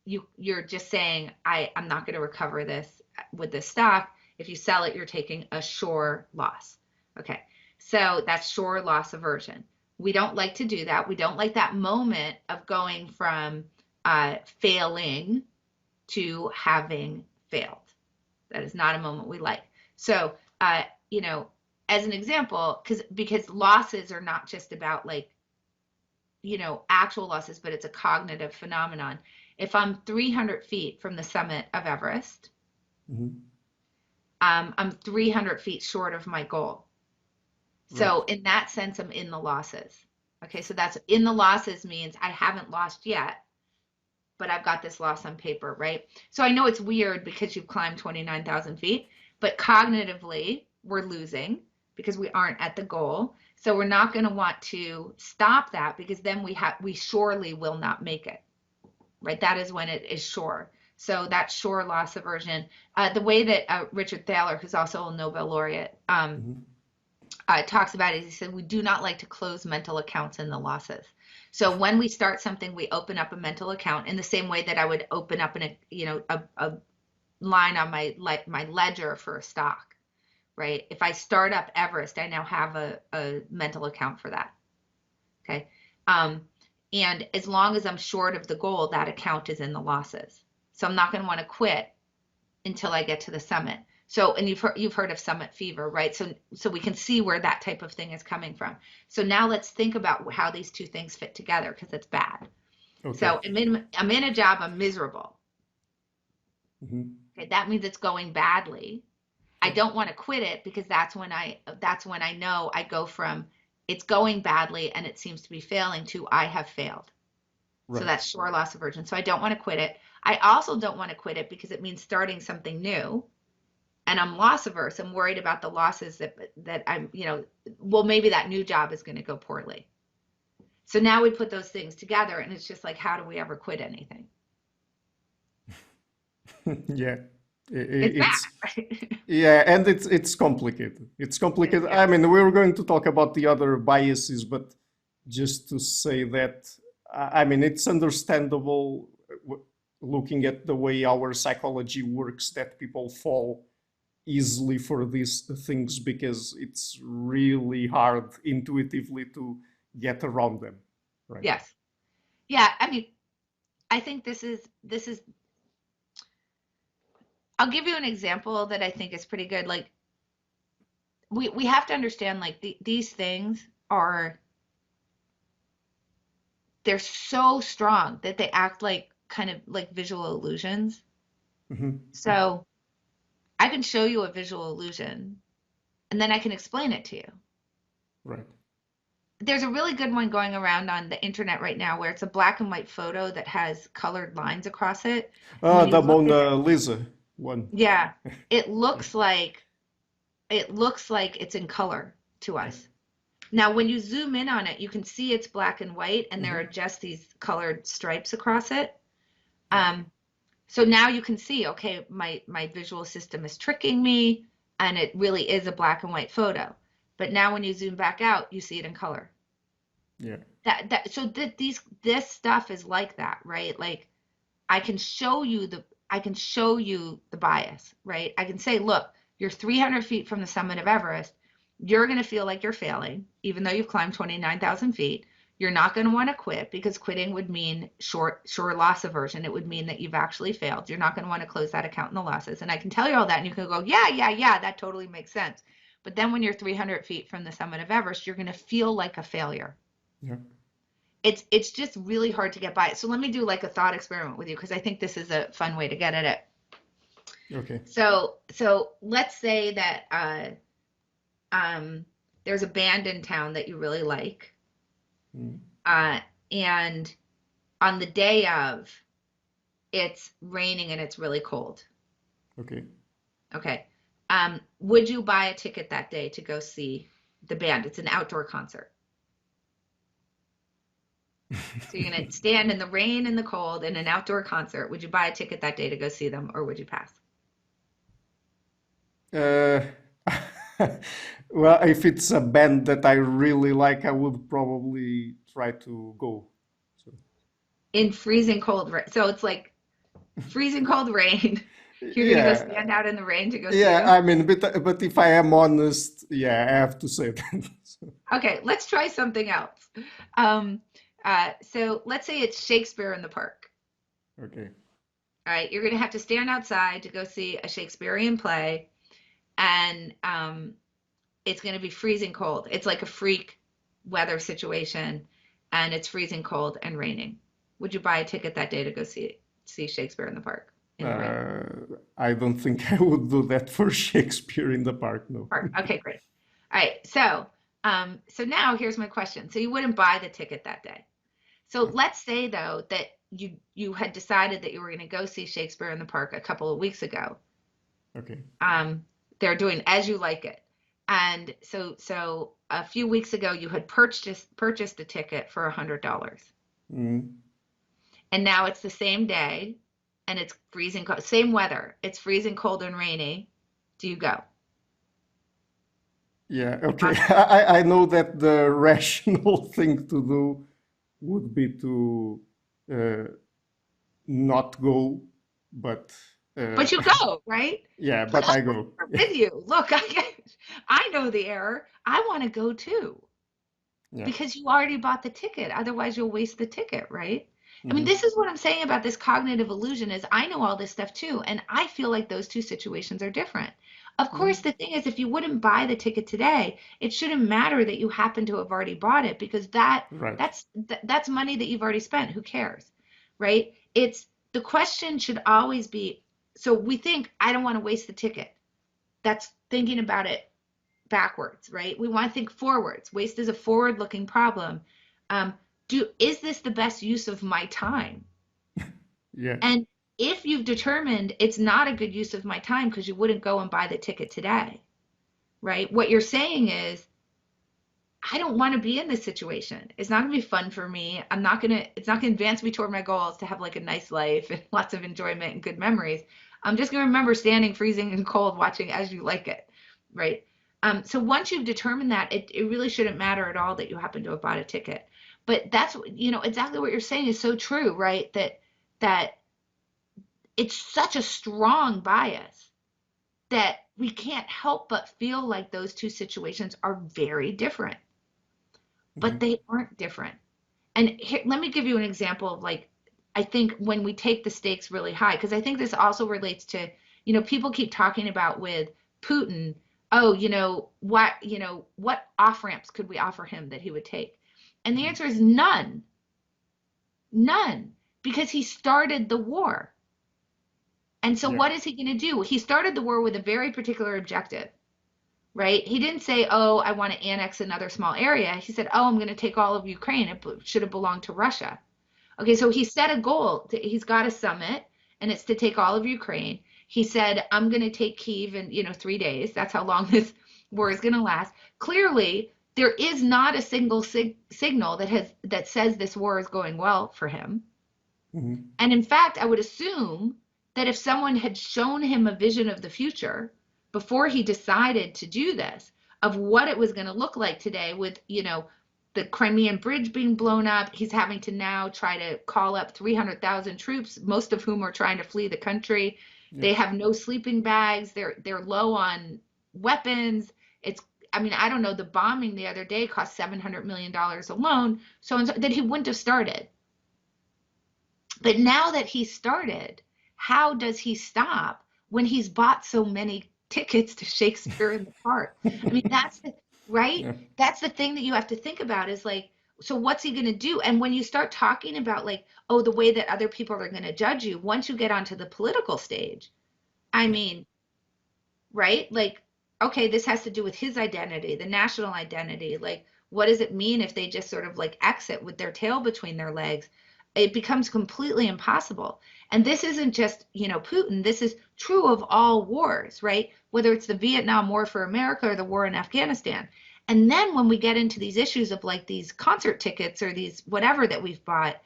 you're just saying, I'm not going to recover this with this stock. If you sell it, you're taking a sure loss. Okay, so that's sure loss aversion. We don't like to do that. We don't like that moment of going from failing to having failed. That is not a moment we like. So, as an example, because losses are not just about, like, actual losses, but it's a cognitive phenomenon. If I'm 300 feet from the summit of Everest, I'm 300 feet short of my goal. So in that sense, I'm in the losses. Okay, so that's in the losses means I haven't lost yet, but I've got this loss on paper, right? So I know it's weird because you've climbed 29,000 feet, but cognitively, we're losing because we aren't at the goal. So we're not going to want to stop that, because then we surely will not make it, right? That is when it is sure. So that's sure loss aversion. The way that Richard Thaler, who's also a Nobel laureate, talks about it, he said, we do not like to close mental accounts in the losses. So when we start something, we open up a mental account in the same way that I would open up a line on my ledger for a stock, right? If I start up Everest, I now have a mental account for that. Okay. And as long as I'm short of the goal, that account is in the losses. So I'm not going to want to quit until I get to the summit. So, and you've heard of summit fever, right? So we can see where that type of thing is coming from. So now let's think about how these two things fit together, because it's bad. Okay. So I'm in a job, I'm miserable. Okay, that means it's going badly. I don't want to quit it, because that's when I know I go from it's going badly and it seems to be failing to I have failed. So that's sure loss aversion. So I don't want to quit it. I also don't want to quit it because it means starting something new. And I'm loss averse. I'm worried about the losses that I'm, maybe that new job is going to go poorly. So now we put those things together, and it's just like, how do we ever quit anything? Yeah. It's yeah, and it's complicated. It's complicated. I mean, we were going to talk about the other biases, but just to say that, I mean, it's understandable looking at the way our psychology works, that people fall easily for these things because it's really hard intuitively to get around them, right? Yes. Yeah, I mean, I think this is I'll give you an example that I think is pretty good. Like we have to understand like these things are they're so strong that they act like kind of like visual illusions. Hmm. So I can show you a visual illusion and then I can explain it to you. Right. There's a really good one going around on the internet right now where it's a black and white photo that has colored lines across it. And when you The look at Mona it, Lisa one. yeah, it Yeah. looks like it's in color to us. Now, when you zoom in on it, you can see it's black and white, and there are Hmm. just these colored stripes across it. Yeah. Um, so now you can see, okay, my visual system is tricking me, and it really is a black and white photo. But now when you zoom back out, you see it in color. Yeah. This stuff is like that, right? Like I can show you the bias, right? I can say, look, you're 300 feet from the summit of Everest. You're going to feel like you're failing, even though you've climbed 29,000 feet. You're not going to want to quit because quitting would mean sure loss aversion. It would mean that you've actually failed. You're not going to want to close that account in the losses. And I can tell you all that, and you can go, yeah, yeah, yeah, that totally makes sense. But then when you're 300 feet from the summit of Everest, you're going to feel like a failure. Yeah. It's just really hard to get by. So let me do like a thought experiment with you because I think this is a fun way to get at it. Okay. So let's say that um, there's a band in town that you really like, Mm. uh, and on the day of, it's raining and it's really cold. Okay. Okay. Would you buy a ticket that day to go see the band? It's an outdoor concert. So you're gonna stand in the rain and the cold in an outdoor concert. Would you buy a ticket that day to go see them, or would you pass? Uh, well, if it's a band that I really like, I would probably try to go. So, In freezing cold rain. So it's like freezing cold rain. You're gonna go yeah, stand out in the rain to go see yeah. them. I mean, but if I am honest, yeah, I have to say that. So, Okay, let's try something else. Um, so let's say it's Shakespeare in the Park. okay. All right, you're gonna have to stand outside to go see a Shakespearean play, and it's gonna be freezing cold. It's like a freak weather situation, and it's freezing cold and raining. Would you buy a ticket that day to go see Shakespeare in the Park in the rain? I don't think I would do that for Shakespeare in the Park. No. Park. Okay, great. All right, so now here's my question. So you wouldn't buy the ticket that day. So let's say though that you had decided that you were going to go see Shakespeare in the Park a couple of weeks ago. Okay. Um, they're doing As You Like It, and so a few weeks ago you had purchased a ticket for $100, Mm. and now it's the same day, and it's freezing cold, same weather. It's freezing cold and rainy. Do you go? Yeah. Okay. I know that the rational thing to do would be to uh, not go, but uh, But you go, right? yeah, But but I'm I go. right with you. Look, I know the error. I want to go too Yeah. because you already bought the ticket. Otherwise, you'll waste the ticket, right? I mean, Hmm. this is what I'm saying about this cognitive illusion is I know all this stuff too, and I feel like those two situations are different. Of Yeah. course, the thing is, if you wouldn't buy the ticket today, it shouldn't matter that you happen to have already bought it because Right. that's money that you've already spent. Who cares, right? It's the question should always be, so we think I don't want to waste the ticket. That's thinking about it backwards, right? We want to think forwards. Waste is a forward-looking problem. Um, is this the best use of my time? Yeah. And if you've determined it's not a good use of my time because you wouldn't go and buy the ticket today, right? What you're saying is, I don't want to be in this situation. It's not going to be fun for me. It's not going to advance me toward my goals to have like a nice life and lots of enjoyment and good memories. I'm just going to remember standing freezing and cold watching As You Like It, right? So once you've determined that, it really shouldn't matter at all that you happen to have bought a ticket. But that's, exactly what you're saying is so true, right? That it's such a strong bias that we can't help but feel like those two situations are very different, but Mhm. they aren't different. And here, let me give you an example of like, I think when we take the stakes really high, because I think this also relates to, people keep talking about with Putin, oh, what off ramps could we offer him that he would take? And the Mhm. answer is none, none, because he started the war. And so Yeah. what is he going to do? He started the war with a very particular objective, right? He didn't say, oh, I want to annex another small area. He said, oh, I'm going to take all of Ukraine. It should have belonged to Russia. Okay, so he set a goal. He's got a summit, and it's to take all of Ukraine. He said, I'm going to take Kyiv in, 3 days. That's how long this war is going to last. Clearly, there is not a single signal that says this war is going well for him. Mhm. And in fact, I would assume that if someone had shown him a vision of the future before he decided to do this, of what it was going to look like today with, the Crimean bridge being blown up, he's having to now try to call up 300,000 troops, most of whom are trying to flee the country. Yeah. They have no sleeping bags. They're low on weapons. It's I mean, I don't know, the bombing the other day cost $700 million alone, so that he wouldn't have started. But now that he started, how does he stop when he's bought so many tickets to Shakespeare in the Park? I mean, right? Yeah. That's the thing that you have to think about is like, so what's he going to do? And when you start talking about like, oh, the way that other people are going to judge you, once you get onto the political stage, I Yeah. mean, right? Like, okay, this has to do with his identity, the national identity. Like, what does it mean if they just sort of like exit with their tail between their legs? It becomes completely impossible. And this isn't just, Putin. This is true of all wars, right? Whether it's the Vietnam War for America or the war in Afghanistan. And then when we get into these issues of like these concert tickets or these whatever that we've bought,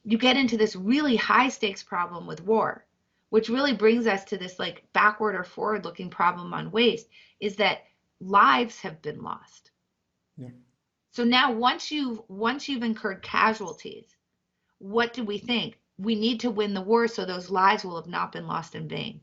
you get into this really high stakes problem with war, which really brings us to this like backward or forward looking problem on waste, is that lives have been lost. Yeah. So now once you've incurred casualties, what do we think? We need to win the war so those lives will have not been lost in vain.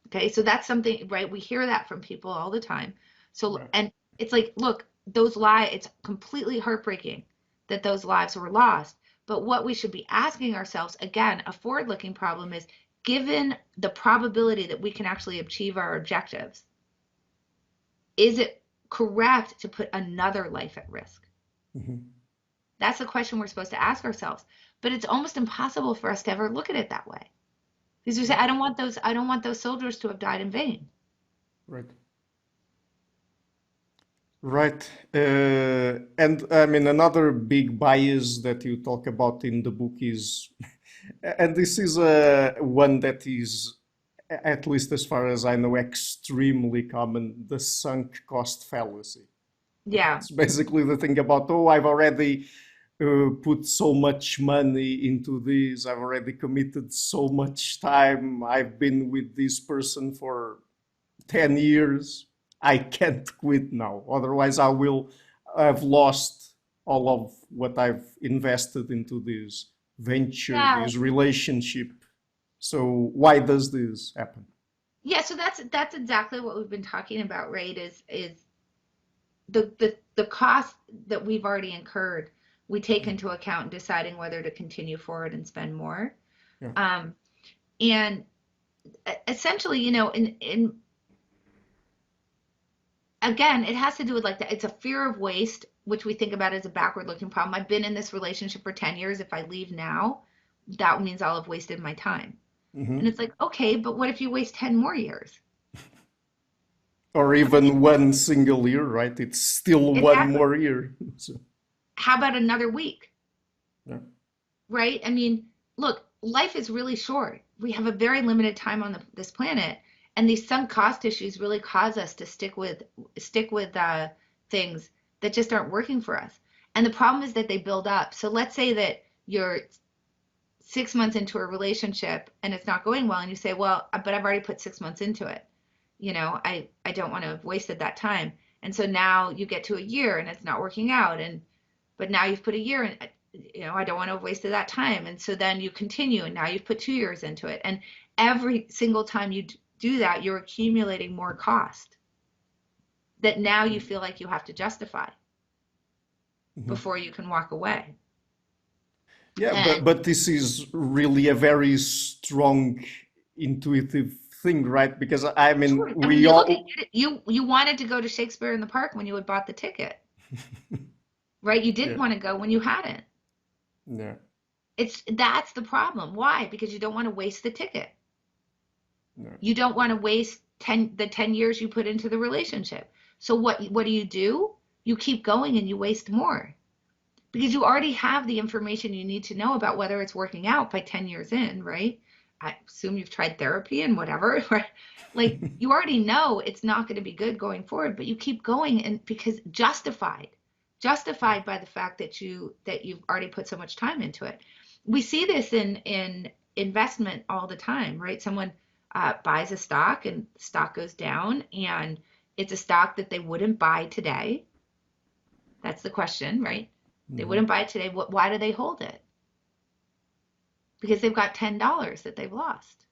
Okay, so that's something, right? We hear that from people all the time. So, Right. and it's like, look, those lives, it's completely heartbreaking that those lives were lost. But what we should be asking ourselves, again, a forward looking problem is, given the probability that we can actually achieve our objectives, is it correct to put another life at risk? Mhm. That's the question we're supposed to ask ourselves. But it's almost impossible for us to ever look at it that way. Because you say, Yeah. I don't want those soldiers to have died in vain. Right. Right. And I mean, another big bias that you talk about in the book is, and this is one that is, at least as far as I know, extremely common, the sunk cost fallacy. Yeah. It's basically the thing about, oh, I've already put so much money into this, I've already committed so much time, I've been with this person for 10 years. I can't quit now. Otherwise, I will have lost all of what I've invested into this venture, Yeah. this relationship. So, why does this happen? Yeah, so that's exactly what we've been talking about, right? Is the cost that we've already incurred, we take into account in deciding whether to continue forward and spend more. Yeah. Um, and essentially, in again, it has to do with like that. It's a fear of waste, which we think about as a backward looking problem. I've been in this relationship for 10 years. If I leave now, that means I'll have wasted my time. And Mhm. it's like, okay, but what if you waste 10 more years? Or Right? even one single year, right? It's still one Exactly. more year. So, How about another week? yeah. Right? I mean, look, life is really short. We have a very limited time on this planet, and these sunk cost issues really cause us to stick with things that just aren't working for us. And the problem is that they build up. So let's say that you're 6 months into a relationship and it's not going well, and you say, "Well, but I've already put 6 months into it. I don't want to have wasted that time." And so now you get to a year and it's not working out, and but now you've put a year in. I don't want to have wasted that time. And so then you continue, and now you've put 2 years into it. And every single time you do that, you're accumulating more cost that now you feel like you have to justify Mhm. before you can walk away. Yeah, And but this is really a very strong intuitive thing, right? Because I mean, sure, I mean, we you look at all, it, you wanted to go to Shakespeare in the Park when you had bought the ticket, right? You didn't yeah, want to go when you hadn't. yeah, That's the problem. Why? Because you don't want to waste the ticket. yeah, You don't want to waste the 10 years you put into the relationship. So what do? You keep going and you waste more because you already have the information you need to know about whether it's working out by 10 years in, right? I assume you've tried therapy and whatever, right? Like you already know it's not going to be good going forward, but you keep going and because justified by the fact that you've already put so much time into it. We see this in investment all the time, right? Someone buys a stock and the stock goes down and it's a stock that they wouldn't buy today. That's the question, right? They mhm, wouldn't buy it today. Why do they hold it? Because they've got $10 that they've lost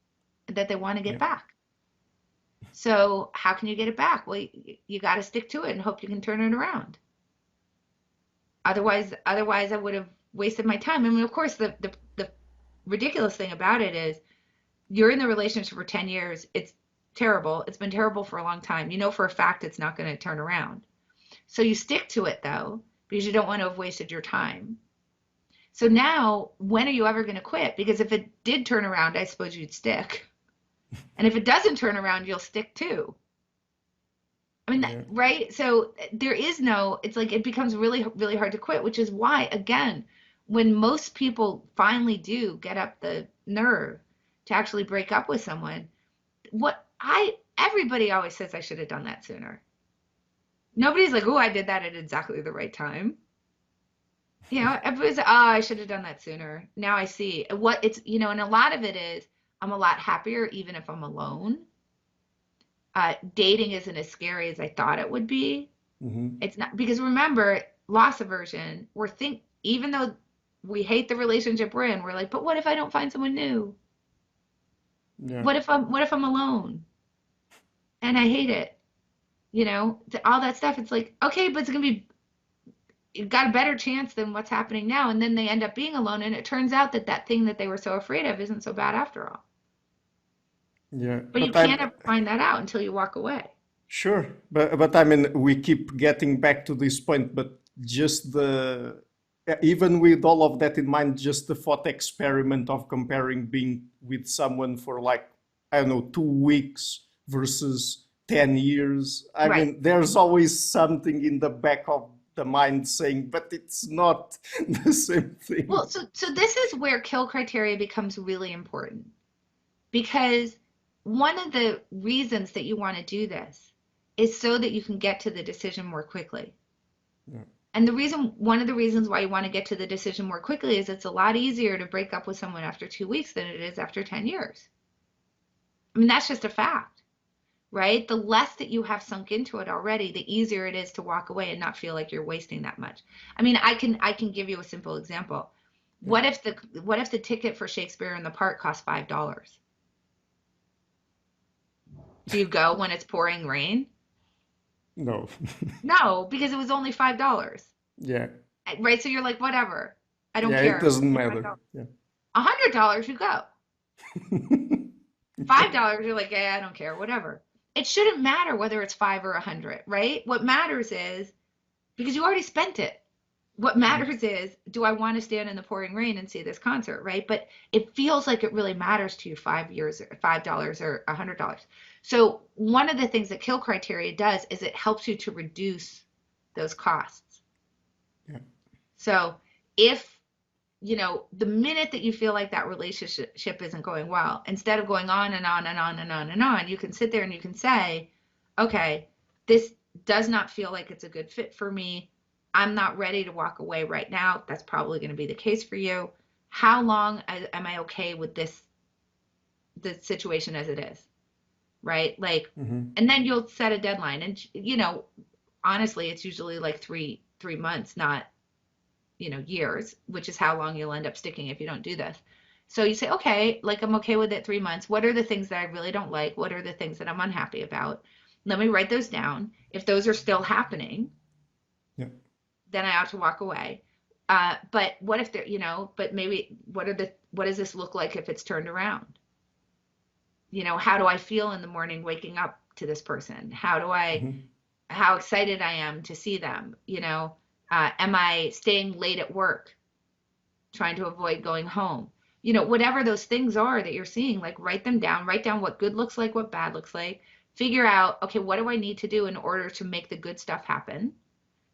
that they want to get yeah, back. So how can you get it back? Well, you got to stick to it and hope you can turn it around. Otherwise, I would have wasted my time. I mean, of course, the ridiculous thing about it is you're in the relationship for 10 years. It's terrible. It's been terrible for a long time. You know for a fact it's not going to turn around. So you stick to it though, because you don't want to have wasted your time. So now, when are you ever going to quit? Because if it did turn around, I suppose you'd stick. And if it doesn't turn around, you'll stick too. I mean, yeah, right? So there is no, it's like it becomes really, really hard to quit, which is why, again, when most people finally do get up the nerve to actually break up with someone, everybody always says I should have done that sooner. Nobody's like, oh, I did that at exactly the right time. Everybody's like, oh, I should have done that sooner. Now I see what and a lot of it is I'm a lot happier even if I'm alone. Dating isn't as scary as I thought it would be. mhm, It's not because remember, loss aversion, even though we hate the relationship we're in, we're like, but what if I don't find someone new? yeah, What if I'm alone and I hate it? All that stuff. It's like, okay, but it's gonna be you've got a better chance than what's happening now. And then they end up being alone, and it turns out that thing that they were so afraid of isn't so bad after all. yeah. But you But I'm can't ever find that out until you walk away. sure, but I mean, we keep getting back to this point, but just the even with all of that in mind, just the thought experiment of comparing being with someone for like, I don't know, 2 weeks versus 10 years. I Right. mean, there's always something in the back of the mind saying, but it's not the same Well, thing. so this is where kill criteria becomes really important because one of the reasons that you want to do this is so that you can get to the decision more quickly. Yeah, And one of the reasons why you want to get to the decision more quickly is it's a lot easier to break up with someone after 2 weeks than it is after 10 years. I mean, that's just a fact, right? The less that you have sunk into it already, the easier it is to walk away and not feel like you're wasting that much. I mean, I can give you a simple example. yeah. What if the ticket for Shakespeare in the Park costs $5? Do you go when it's pouring rain? No. No, because it was only $5. Yeah. Right? So you're like, whatever. I don't Yeah, it care. It's doesn't only matter. $5. Yeah. $100 you go. $5 you're like, yeah, I don't care, whatever. It shouldn't matter whether it's 5 or 100, right? What matters is because you already spent it. What matters is, do I want to stand in the pouring rain and see this concert, right? But it feels like it really matters to you 5 years, $5 or $100. So one of the things that kill criteria does is it helps you to reduce those costs. Yeah. So if the minute that you feel like that relationship isn't going well, instead of going on and on and on and on and on, you can sit there and you can say, okay, this does not feel like it's a good fit for me. I'm not ready to walk away right now. That's probably going to be the case for you. How long am I okay with the situation as it is? Right? Like, Hmm. and then you'll set a deadline. And honestly, it's usually like three months, not years, which is how long you'll end up sticking if you don't do this. So you say, okay, like I'm okay with it 3 months. What are the things that I really don't like? What are the things that I'm unhappy about? Let me write those down. If those are still happening, Yeah. then I ought to walk away. But what if they're, but maybe what does this look like if it's turned around? How do I feel in the morning waking up to this person? How excited I am to see them? Am I staying late at work, trying to avoid going home? Whatever those things are that you're seeing, like write them down, write down what good looks like, what bad looks like, figure out, okay, what do I need to do in order to make the good stuff happen?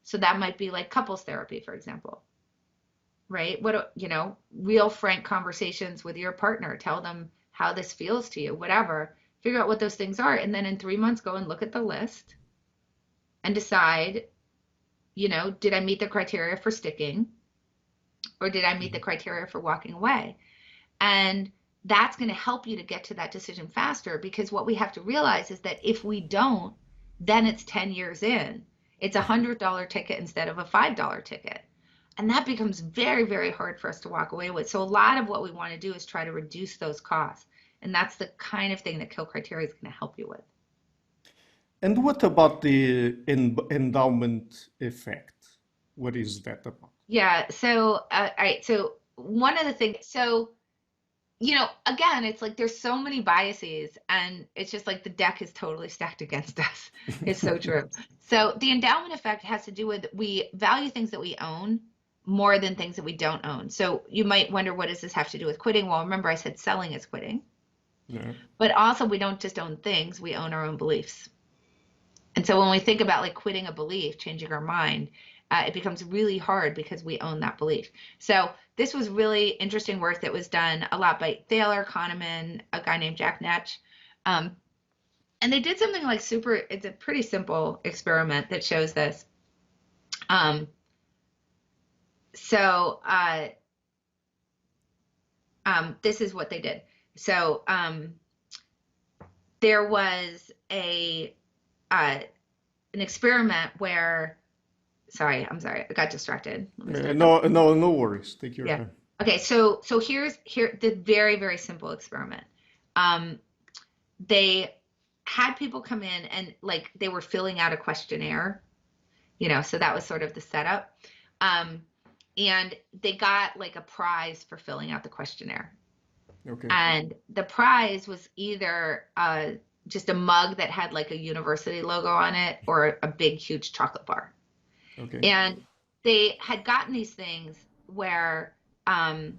So that might be like couples therapy, for example, right? Real frank conversations with your partner, tell them how this feels to you, whatever, figure out what those things are. And then in 3 months, go and look at the list and decide, did I meet the criteria for sticking, or did I meet the criteria for walking away? And that's going to help you to get to that decision faster, because what we have to realize is that if we don't, then it's 10 years in. It's $100 ticket instead of a $5 ticket. And that becomes very, very hard for us to walk away with. So a lot of what we want to do is try to reduce those costs. And that's the kind of thing that Kill Criteria is going to help you with. And what about the endowment effect? What is that about? Yeah. So, all right. So one of the things, again, it's like there's so many biases, and it's just like the deck is totally stacked against us. It's so true. So the endowment effect has to do with, we value things that we own more than things that we don't own. So you might wonder, what does this have to do with quitting? Well, remember I said selling is quitting. Yeah. But also, we don't just own things, we own our own beliefs. And so when we think about like quitting a belief, changing our mind, it becomes really hard because we own that belief. So this was really interesting work that was done a lot by Thaler, Kahneman, a guy named Jack Netch. And they did something like it's a pretty simple experiment that shows this. This is what they did. So there was an experiment where, I'm sorry, I got distracted. No worries. Take your time. Okay, so here's the very, very simple experiment. They had people come in and like they were filling out a questionnaire, so that was sort of the setup. And they got like a prize for filling out the questionnaire. Okay. And the prize was either just a mug that had like a university logo on it, or a big, huge chocolate bar. Okay. And they had gotten these things where there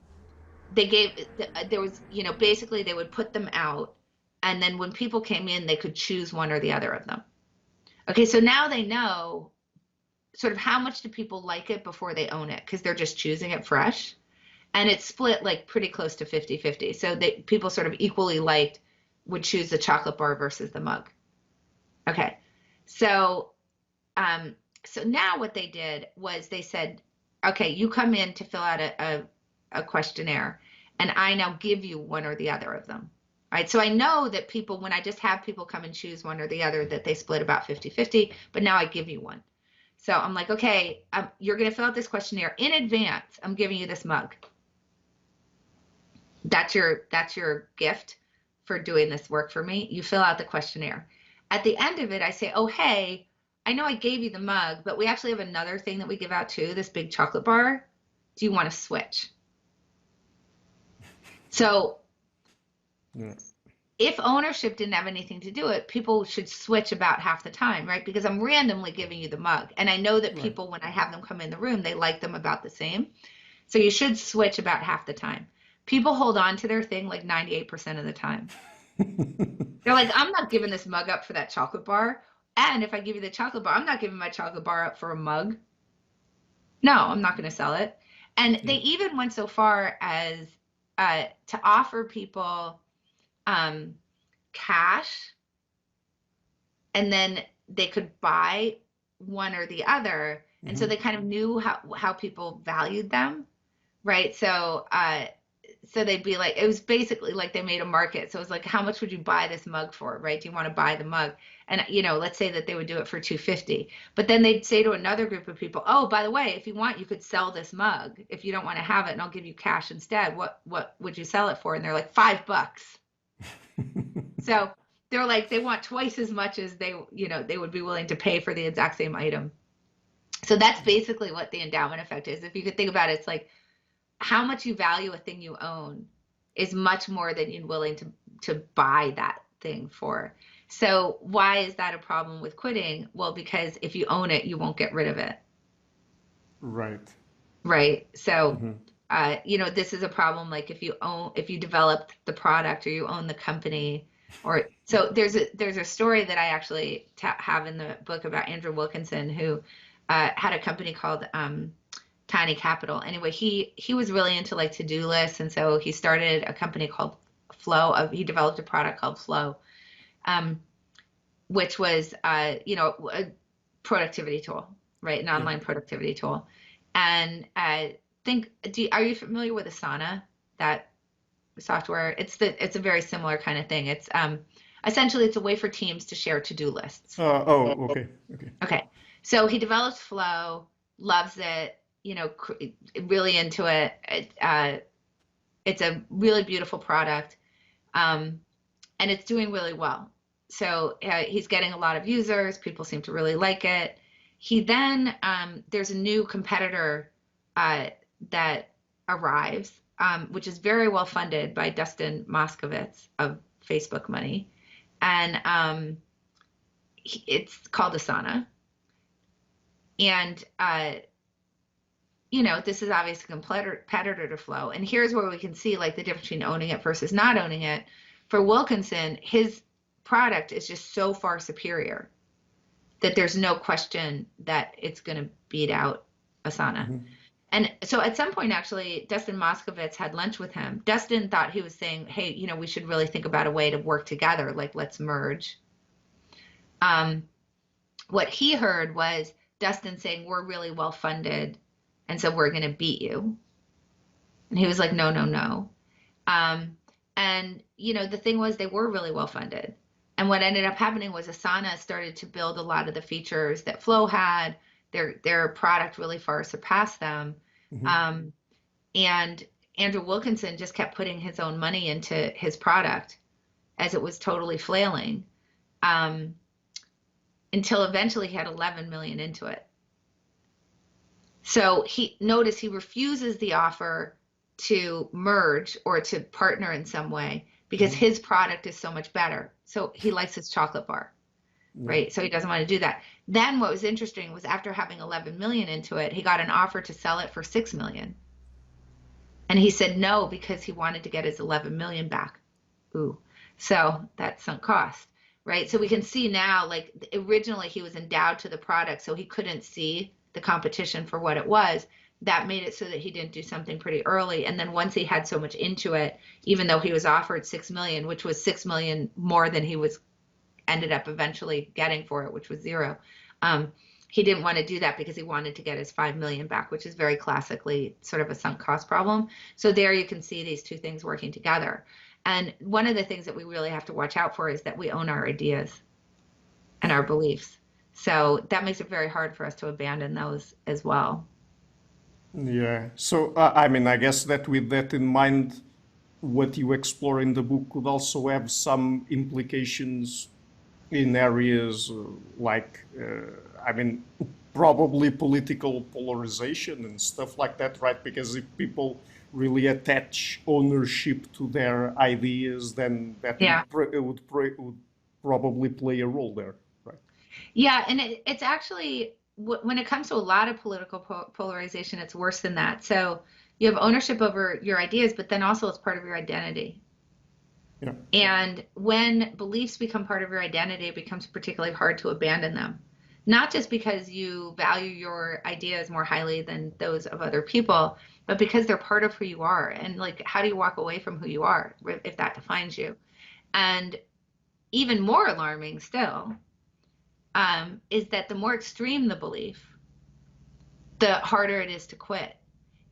was, basically they would put them out, and then when people came in, they could choose one or the other of them. Okay, so now they know sort of how much do people like it before they own it, because they're just choosing it fresh. And it's split like pretty close to 50-50. So people sort of equally would choose the chocolate bar versus the mug. Okay, so now what they did was they said, okay, you come in to fill out a questionnaire, and I now give you one or the other of them. Right, so I know that when I just have people come and choose one or the other, that they split about 50-50, but now I give you one. So I'm like, okay, you're going to fill out this questionnaire in advance. I'm giving you this mug. That's your gift for doing this work for me. You fill out the questionnaire. At the end of it, I say, oh, hey, I know I gave you the mug, but we actually have another thing that we give out too, this big chocolate bar. Do you want to switch? So if ownership didn't have anything to do it, people should switch about half the time, right? Because I'm randomly giving you the mug. And I know that people, when I have them come in the room, they like them about the same. So you should switch about half the time. People hold on to their thing like 98% of the time. They're like, I'm not giving this mug up for that chocolate bar. And if I give you the chocolate bar, I'm not giving my chocolate bar up for a mug. No, I'm not going to sell it. And they even went so far as to offer people cash, and then they could buy one or the other. And so they kind of knew how people valued them, right? So so they'd be like, it was basically like they made a market. So it was like, how much would you buy this mug for, right? Do you want to buy the mug? And let's say that they would do it for 250. But then they'd say to another group of people, oh, by the way, if you want, you could sell this mug if you don't want to have it, and I'll give you cash instead. What would you sell it for? And they're like, $5. So they're like, they want twice as much as they would be willing to pay for the exact same item. So that's basically what the endowment effect is. If you could think about it, it's like how much you value a thing you own is much more than you're willing to buy that thing for. So why is that a problem with quitting? Well, because if you own it, you won't get rid of it. Right. Right. So, Mm-hmm. this is a problem. Like if you develop the product or you own the company, or so there's a story that I actually have in the book about Andrew Wilkinson, who had a company called Tiny Capital. Anyway, he was really into like to-do lists, and so he started a company called Flow. He developed a product called Flow, which was a productivity tool, right? An Yeah. online productivity tool. And are you familiar with Asana, that software? It's a very similar kind of thing. It's essentially it's a way for teams to share to-do lists. Oh, okay. Okay. Okay. So he develops Flow, loves it, really into it. It's a really beautiful product, and it's doing really well. So he's getting a lot of users. People seem to really like it. He then there's a new competitor that arrives, which is very well funded by Dustin Moskovitz of Facebook money, and it's called Asana. And this is obviously a competitor to Flow. And here's where we can see like the difference between owning it versus not owning it. For Wilkinson, his product is just so far superior that there's no question that it's going to beat out Asana. Mm-hmm. And so at some point, actually, Dustin Moskovitz had lunch with him. Dustin thought he was saying, hey, we should really think about a way to work together, like let's merge. What he heard was Dustin saying, we're really well funded, and so we're going to beat you. And he was like, no, no, no. And the thing was, they were really well funded. And what ended up happening was Asana started to build a lot of the features that Flow had. Their product really far surpassed them. Mm-hmm. And Andrew Wilkinson just kept putting his own money into his product as it was totally flailing, until eventually he had 11 million into it. So he refuses the offer to merge or to partner in some way because Mm-hmm. his product is so much better. So he likes his chocolate bar, Yeah. right? So he doesn't want to do that. Then what was interesting was after having 11 million into it, he got an offer to sell it for 6 million. And he said no because he wanted to get his 11 million back. Ooh. So that's sunk cost, right? So we can see now, like originally he was endowed to the product, so he couldn't see the competition for what it was. That made it so that he didn't do something pretty early. And then once he had so much into it, even though he was offered 6 million, which was 6 million more than he was ended up eventually getting for it, which was zero. He didn't want to do that because he wanted to get his 5 million back, which is very classically sort of a sunk cost problem. So there you can see these two things working together. And one of the things that we really have to watch out for is that we own our ideas and our beliefs. So that makes it very hard for us to abandon those as well. Yeah. So, I guess that with that in mind, what you explore in the book could also have some implications in areas like, probably political polarization and stuff like that, right? Because if people really attach ownership to their ideas, then that Yeah. would probably play a role there, right? Yeah, and it's actually when it comes to a lot of political polarization, it's worse than that. So you have ownership over your ideas, but then also it's part of your identity. Yeah. And when beliefs become part of your identity, it becomes particularly hard to abandon them. Not just because you value your ideas more highly than those of other people, but because they're part of who you are. And like, how do you walk away from who you are if that defines you? And even more alarming still, is that the more extreme the belief, the harder it is to quit.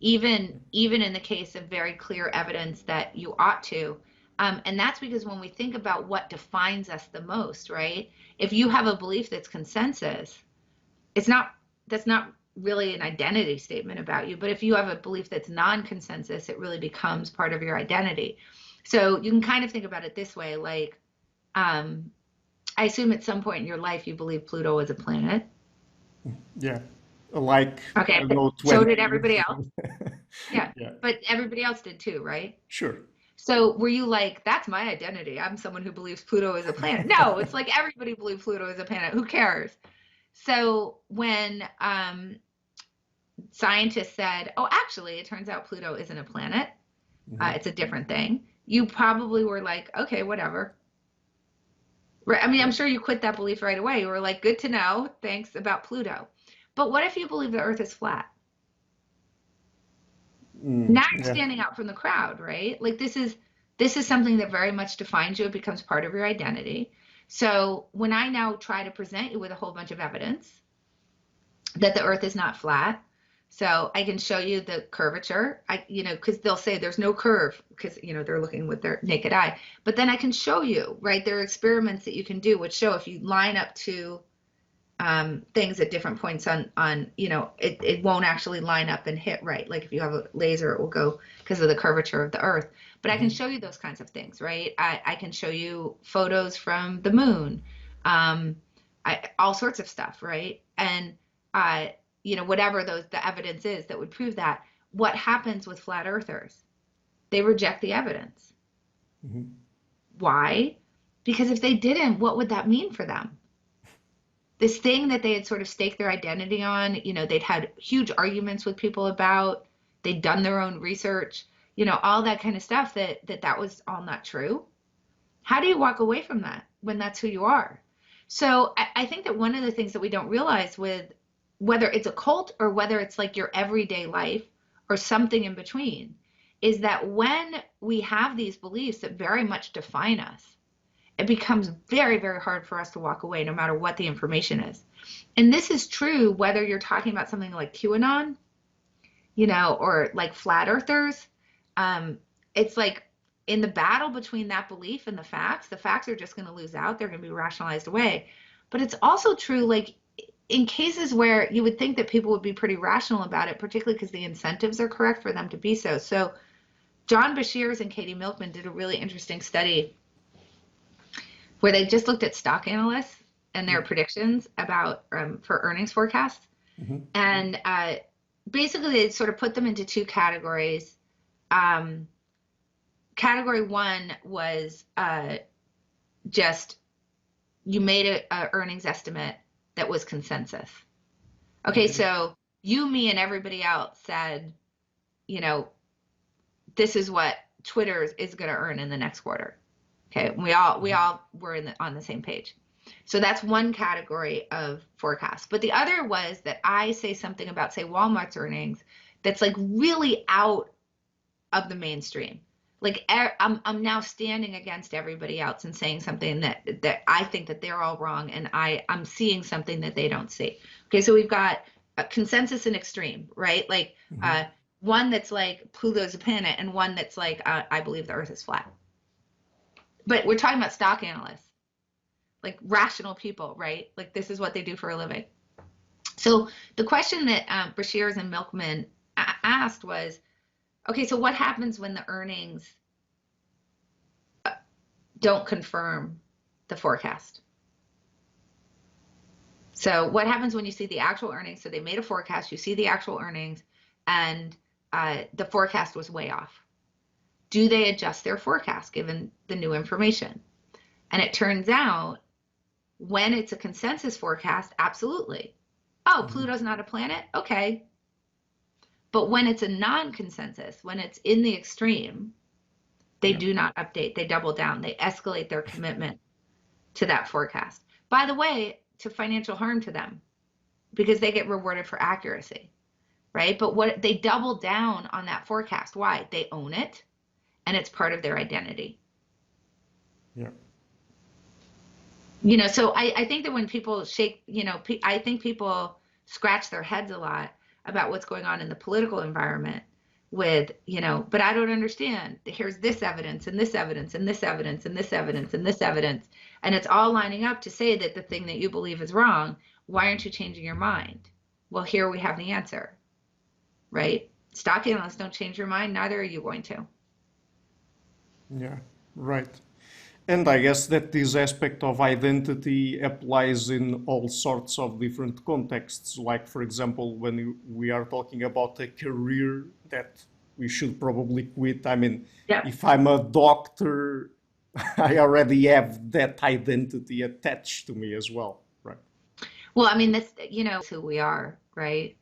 even in the case of very clear evidence that you ought to. And that's because when we think about what defines us the most, right? If you have a belief that's consensus, that's not really an identity statement about you. But if you have a belief that's non-consensus, it really becomes part of your identity. So you can kind of think about it this way, like, I assume at some point in your life you believe Pluto is a planet. Yeah. Like, I Okay, don't but know, so 20 did years everybody else. ago. Yeah, Yeah, but everybody else did too, right? sure. So were you like, that's my identity. I'm someone who believes Pluto is a planet. No, it's like everybody believes Pluto is a planet. Who cares? So when scientists said, oh, actually, it turns out Pluto isn't a planet, Mhm. it's a different thing, you probably were like, okay, whatever. Right? I mean, Yeah. I'm sure you quit that belief right away. You were like, good to know. Thanks about Pluto. But what if you believe the Earth is flat? Now you're Yeah. standing out from the crowd, right? Like this is something that very much defines you. It becomes part of your identity. So when I now try to present you with a whole bunch of evidence that the earth is not flat, so I can show you the curvature, because they'll say there's no curve because, they're looking with their naked eye. But then I can show you, right? There are experiments that you can do which show if you line up two things at different points on it won't actually line up and hit right. Like if you have a laser, it will go because of the curvature of the earth. But I can Mhm. show you those kinds of things, right? I can show you photos from the moon, um, all sorts of stuff, right? And whatever the evidence is that would prove that. What happens with flat earthers? They reject the evidence. Mhm. Why? Because if they didn't, what would that mean for them? This thing that they had sort of staked their identity on, they'd had huge arguments with people about, they'd done their own research, all that kind of stuff, that was all not true. How do you walk away from that when that's who you are? So I think that one of the things that we don't realize with whether it's a cult or whether it's like your everyday life or something in between is that when we have these beliefs that very much define us, it becomes very, very hard for us to walk away no matter what the information is. And this is true whether you're talking about something like QAnon, or like flat earthers. It's like in the battle between that belief and the facts are just going to lose out. They're going to be rationalized away. But it's also true, like in cases where you would think that people would be pretty rational about it, particularly because the incentives are correct for them to be so. So John Bashirs and Katie Milkman did a really interesting study where they just looked at stock analysts and their Yeah. predictions about for earnings forecasts. Mhm. And basically, they sort of put them into two categories. Um, Category one was just you made a earnings estimate that was consensus. Okay, Okay. so you, me, and everybody else said, you know, this is what Twitter is going to earn in the next quarter. Okay, we all were on the same page. So that's one category of forecast. But the other was that I say something about, say, Walmart's earnings that's like really out of the mainstream. Like I'm now standing against everybody else and saying something that I think that they're all wrong, and I'm seeing something that they don't see. Okay, so we've got a consensus and extreme, right? Like Mhm. one that's like Pluto's a planet, and one that's like I believe the Earth is flat. But we're talking about stock analysts, like rational people, right? Like this is what they do for a living. So the question that Brashears and Milkman asked was, okay, so what happens when the earnings don't confirm the forecast? So what happens when you see the actual earnings? So they made a forecast, you see the actual earnings, and the forecast was way off. Do they adjust their forecast given the new information? And it turns out when it's a consensus forecast, absolutely. Oh, Mhm. Pluto's not a planet? Okay. But when it's a non-consensus, when it's in the extreme, they Yeah. do not update. They double down. They escalate their commitment to that forecast. By the way, to financial harm to them because they get rewarded for accuracy, right? But what they double down on that forecast. Why? They own it and it's part of their identity. Yeah. So I think that when people shake, I think people scratch their heads a lot about what's going on in the political environment. with, but I don't understand. Here's this evidence and this evidence and this evidence and this evidence and this evidence. And it's all lining up to say that the thing that you believe is wrong. Why aren't you changing your mind? Well, here we have the answer, right? Stock analysts don't change your mind, neither are you going to. Yeah, right. And I guess that this aspect of identity applies in all sorts of different contexts. Like, for example, when we are talking about a career that we should probably quit. I mean, Yeah. if I'm a doctor, I already have that identity attached to me as well, right? Well, I mean, that's, who we are, right?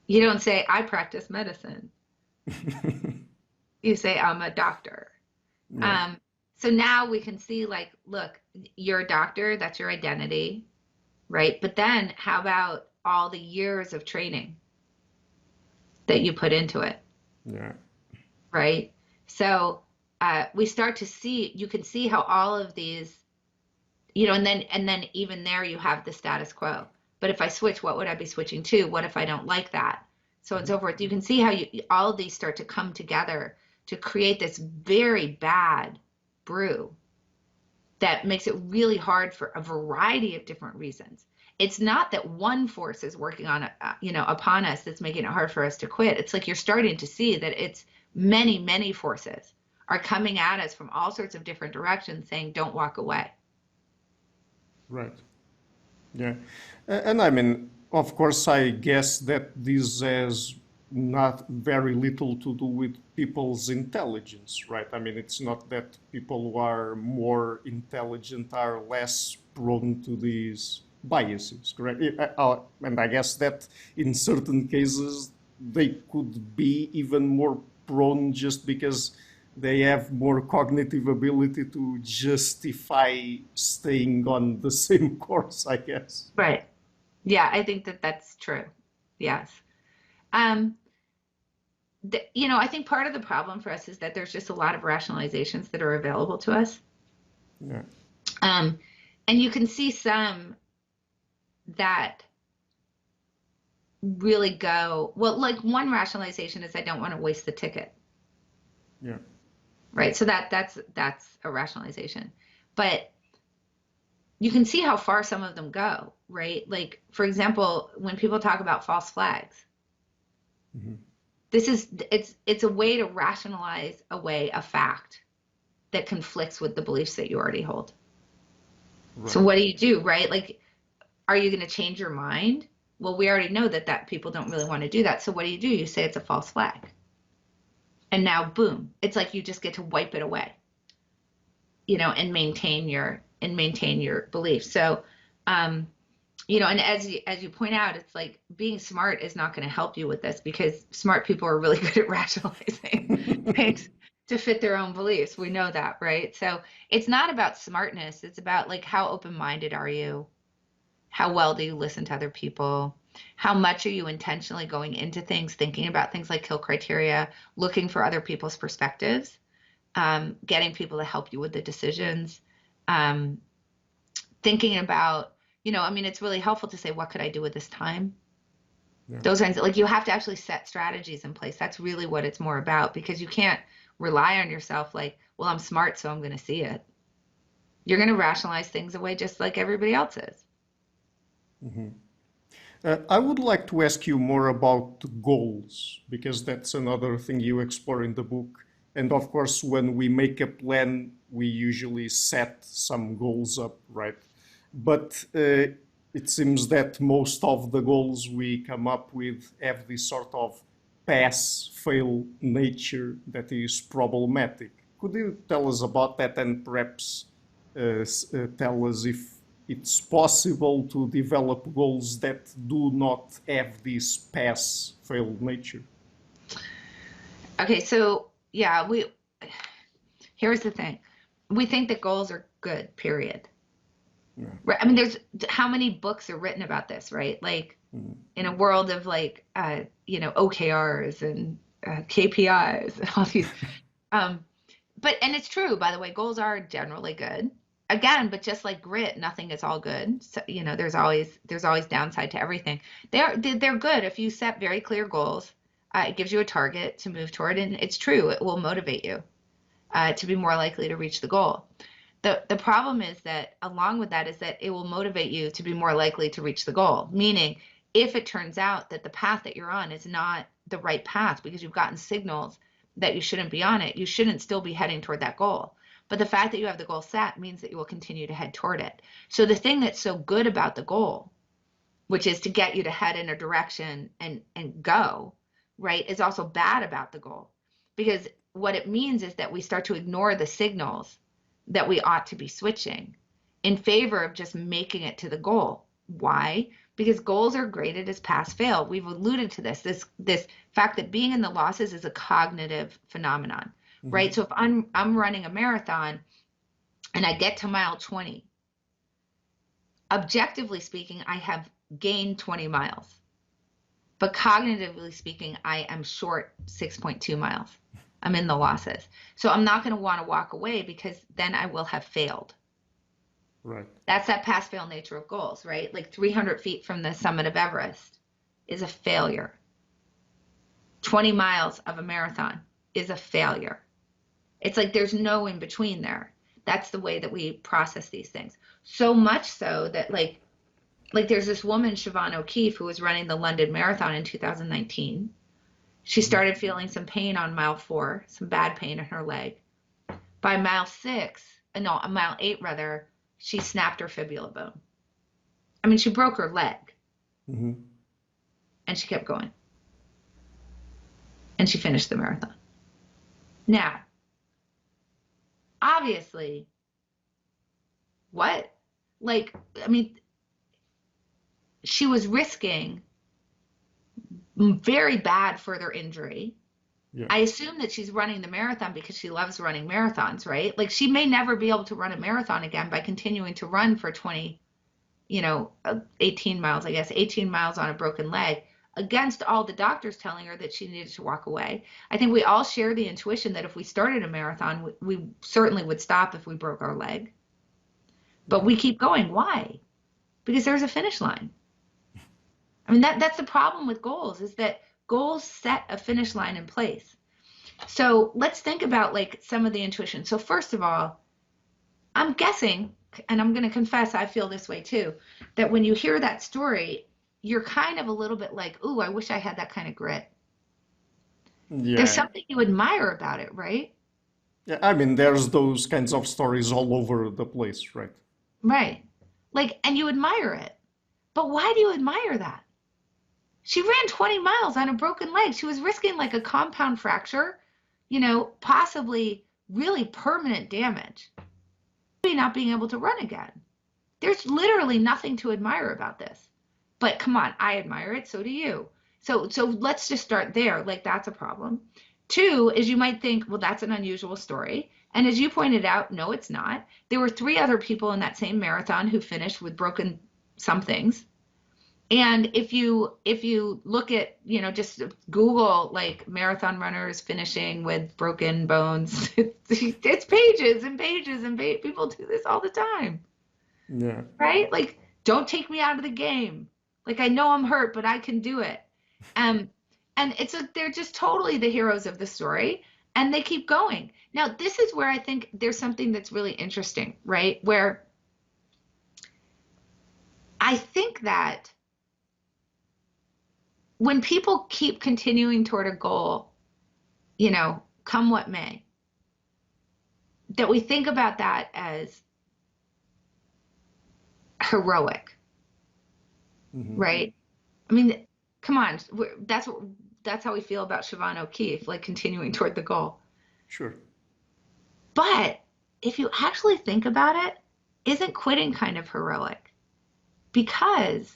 You don't say, I practice medicine. You say, I'm a doctor. Yeah. So now we can see, like, look, you're a doctor, that's your identity, right? But then how about all the years of training that you put into it, Yeah. right? So we start to see, you can see how all of these, and then even there you have the status quo. But if I switch, what would I be switching to? What if I don't like that? So and so forth. You can see how all of these start to come together to create this very bad brew that makes it really hard for a variety of different reasons. It's not that one force is working on, upon us that's making it hard for us to quit. It's like you're starting to see that it's many, many forces are coming at us from all sorts of different directions saying, don't walk away. Right. Yeah. And I mean, of course, I guess that this has not very little to do with people's intelligence, right? I mean, it's not that people who are more intelligent are less prone to these biases, correct? And I guess that in certain cases they could be even more prone just because they have more cognitive ability to justify staying on the same course, I guess. Right. Yeah, I think that that's true. Yes. Um, I think part of the problem for us is that there's just a lot of rationalizations that are available to us. Yeah. Um, and you can see some that really go, well, like one rationalization is I don't want to waste the ticket. Yeah. Right. So that's a rationalization. But you can see how far some of them go, right? Like, for example, when people talk about false flags, Mm-hmm. it's a way to rationalize away a fact that conflicts with the beliefs that you already hold. Right. So what do you do, right? Like, are you going to change your mind? Well, we already know that people don't really want to do that. So what do? You say it's a false flag. And now, boom, it's like you just get to wipe it away, and maintain your beliefs. So, and as you point out, it's like being smart is not going to help you with this because smart people are really good at rationalizing things to fit their own beliefs. We know that, right? So it's not about smartness. It's about like how open-minded are you? How well do you listen to other people? How much are you intentionally going into things, thinking about things like kill criteria, looking for other people's perspectives, getting people to help you with the decisions, thinking about, it's really helpful to say, what could I do with this time? Yeah. Those kinds of, like, you have to actually set strategies in place. That's really what it's more about, because you can't rely on yourself like, well, I'm smart, so I'm going to see it. You're going to rationalize things away just like everybody else is. Mm-hmm. I would like to ask you more about goals, because that's another thing you explore in the book. And of course, when we make a plan, we usually set some goals up, right? But it seems that most of the goals we come up with have this sort of pass-fail nature that is problematic. Could you tell us about that and perhaps tell us if it's possible to develop goals that do not have this pass-fail nature? Okay, so yeah, here's the thing. We think that goals are good, period. Yeah. Right. I mean, there's how many books are written about this, right? Like in a world of like, OKRs and KPIs and all these. And it's true, by the way, goals are generally good. Again, but just like grit, nothing is all good. So, there's always downside to everything. They're good if you set very clear goals. It gives you a target to move toward, and it's true, it will motivate you to be more likely to reach the goal. The problem is that along with that is that it will motivate you to be more likely to reach the goal. Meaning, if it turns out that the path that you're on is not the right path because you've gotten signals that you shouldn't be on it, you shouldn't still be heading toward that goal. But the fact that you have the goal set means that you will continue to head toward it. So the thing that's so good about the goal, which is to get you to head in a direction and go, right, is also bad about the goal. Because what it means is that we start to ignore the signals that we ought to be switching in favor of just making it to the goal. Why? Because goals are graded as pass fail. We've alluded to this fact that being in the losses is a cognitive phenomenon, right? So if I'm running a marathon and I get to mile 20, objectively speaking, I have gained 20 miles. But cognitively speaking, I am short 6.2 miles. I'm in the losses. So I'm not going to want to walk away because then I will have failed. Right. That's that pass fail nature of goals, right? Like 300 feet from the summit of Everest is a failure. 20 miles of a marathon is a failure. It's like there's no in between there. That's the way that we process these things. So much so that like there's this woman, Siobhan O'Keefe, who was running the London Marathon in 2019. She started feeling some pain on mile 4, some bad pain in her leg. By mile 8 rather, she snapped her fibula bone. I mean, she broke her leg. And she kept going. And she finished the marathon. Now, obviously, what? Like, I mean, she was risking very bad further injury. Yeah. I assume that she's running the marathon because she loves running marathons, right? Like she may never be able to run a marathon again by continuing to run for 18 miles, I guess, 18 miles on a broken leg against all the doctors telling her that she needed to walk away. I think we all share the intuition that if we started a marathon, we certainly would stop if we broke our leg. But we keep going. Why? Because there's a finish line. I mean, that's the problem with goals, is that goals set a finish line in place. So let's think about like some of the intuition. So first of all, I'm guessing, and I'm going to confess I feel this way too, that when you hear that story, you're kind of a little bit like, ooh, I wish I had that kind of grit. Yeah. There's something you admire about it, right? Yeah, I mean, there's those kinds of stories all over the place, right? Right. Like, and you admire it. But why do you admire that? She ran 20 miles on a broken leg. She was risking like a compound fracture, possibly really permanent damage. Maybe not being able to run again. There's literally nothing to admire about this. But come on, I admire it, so do you. So let's just start there. Like that's a problem. 2 is you might think, well, that's an unusual story. And as you pointed out, no, it's not. There were 3 other people in that same marathon who finished with broken somethings. And if you look at, just Google like marathon runners finishing with broken bones, it's pages and pages and people do this all the time. Yeah. Right? Like, don't take me out of the game. Like, I know I'm hurt, but I can do it. And they're just totally the heroes of the story, and they keep going. Now, this is where I think there's something that's really interesting, right? Where I think that when people keep continuing toward a goal, come what may, that we think about that as heroic, right? I mean, come on, that's how we feel about Siobhan O'Keefe, like continuing toward the goal. Sure. But if you actually think about it, isn't quitting kind of heroic? Because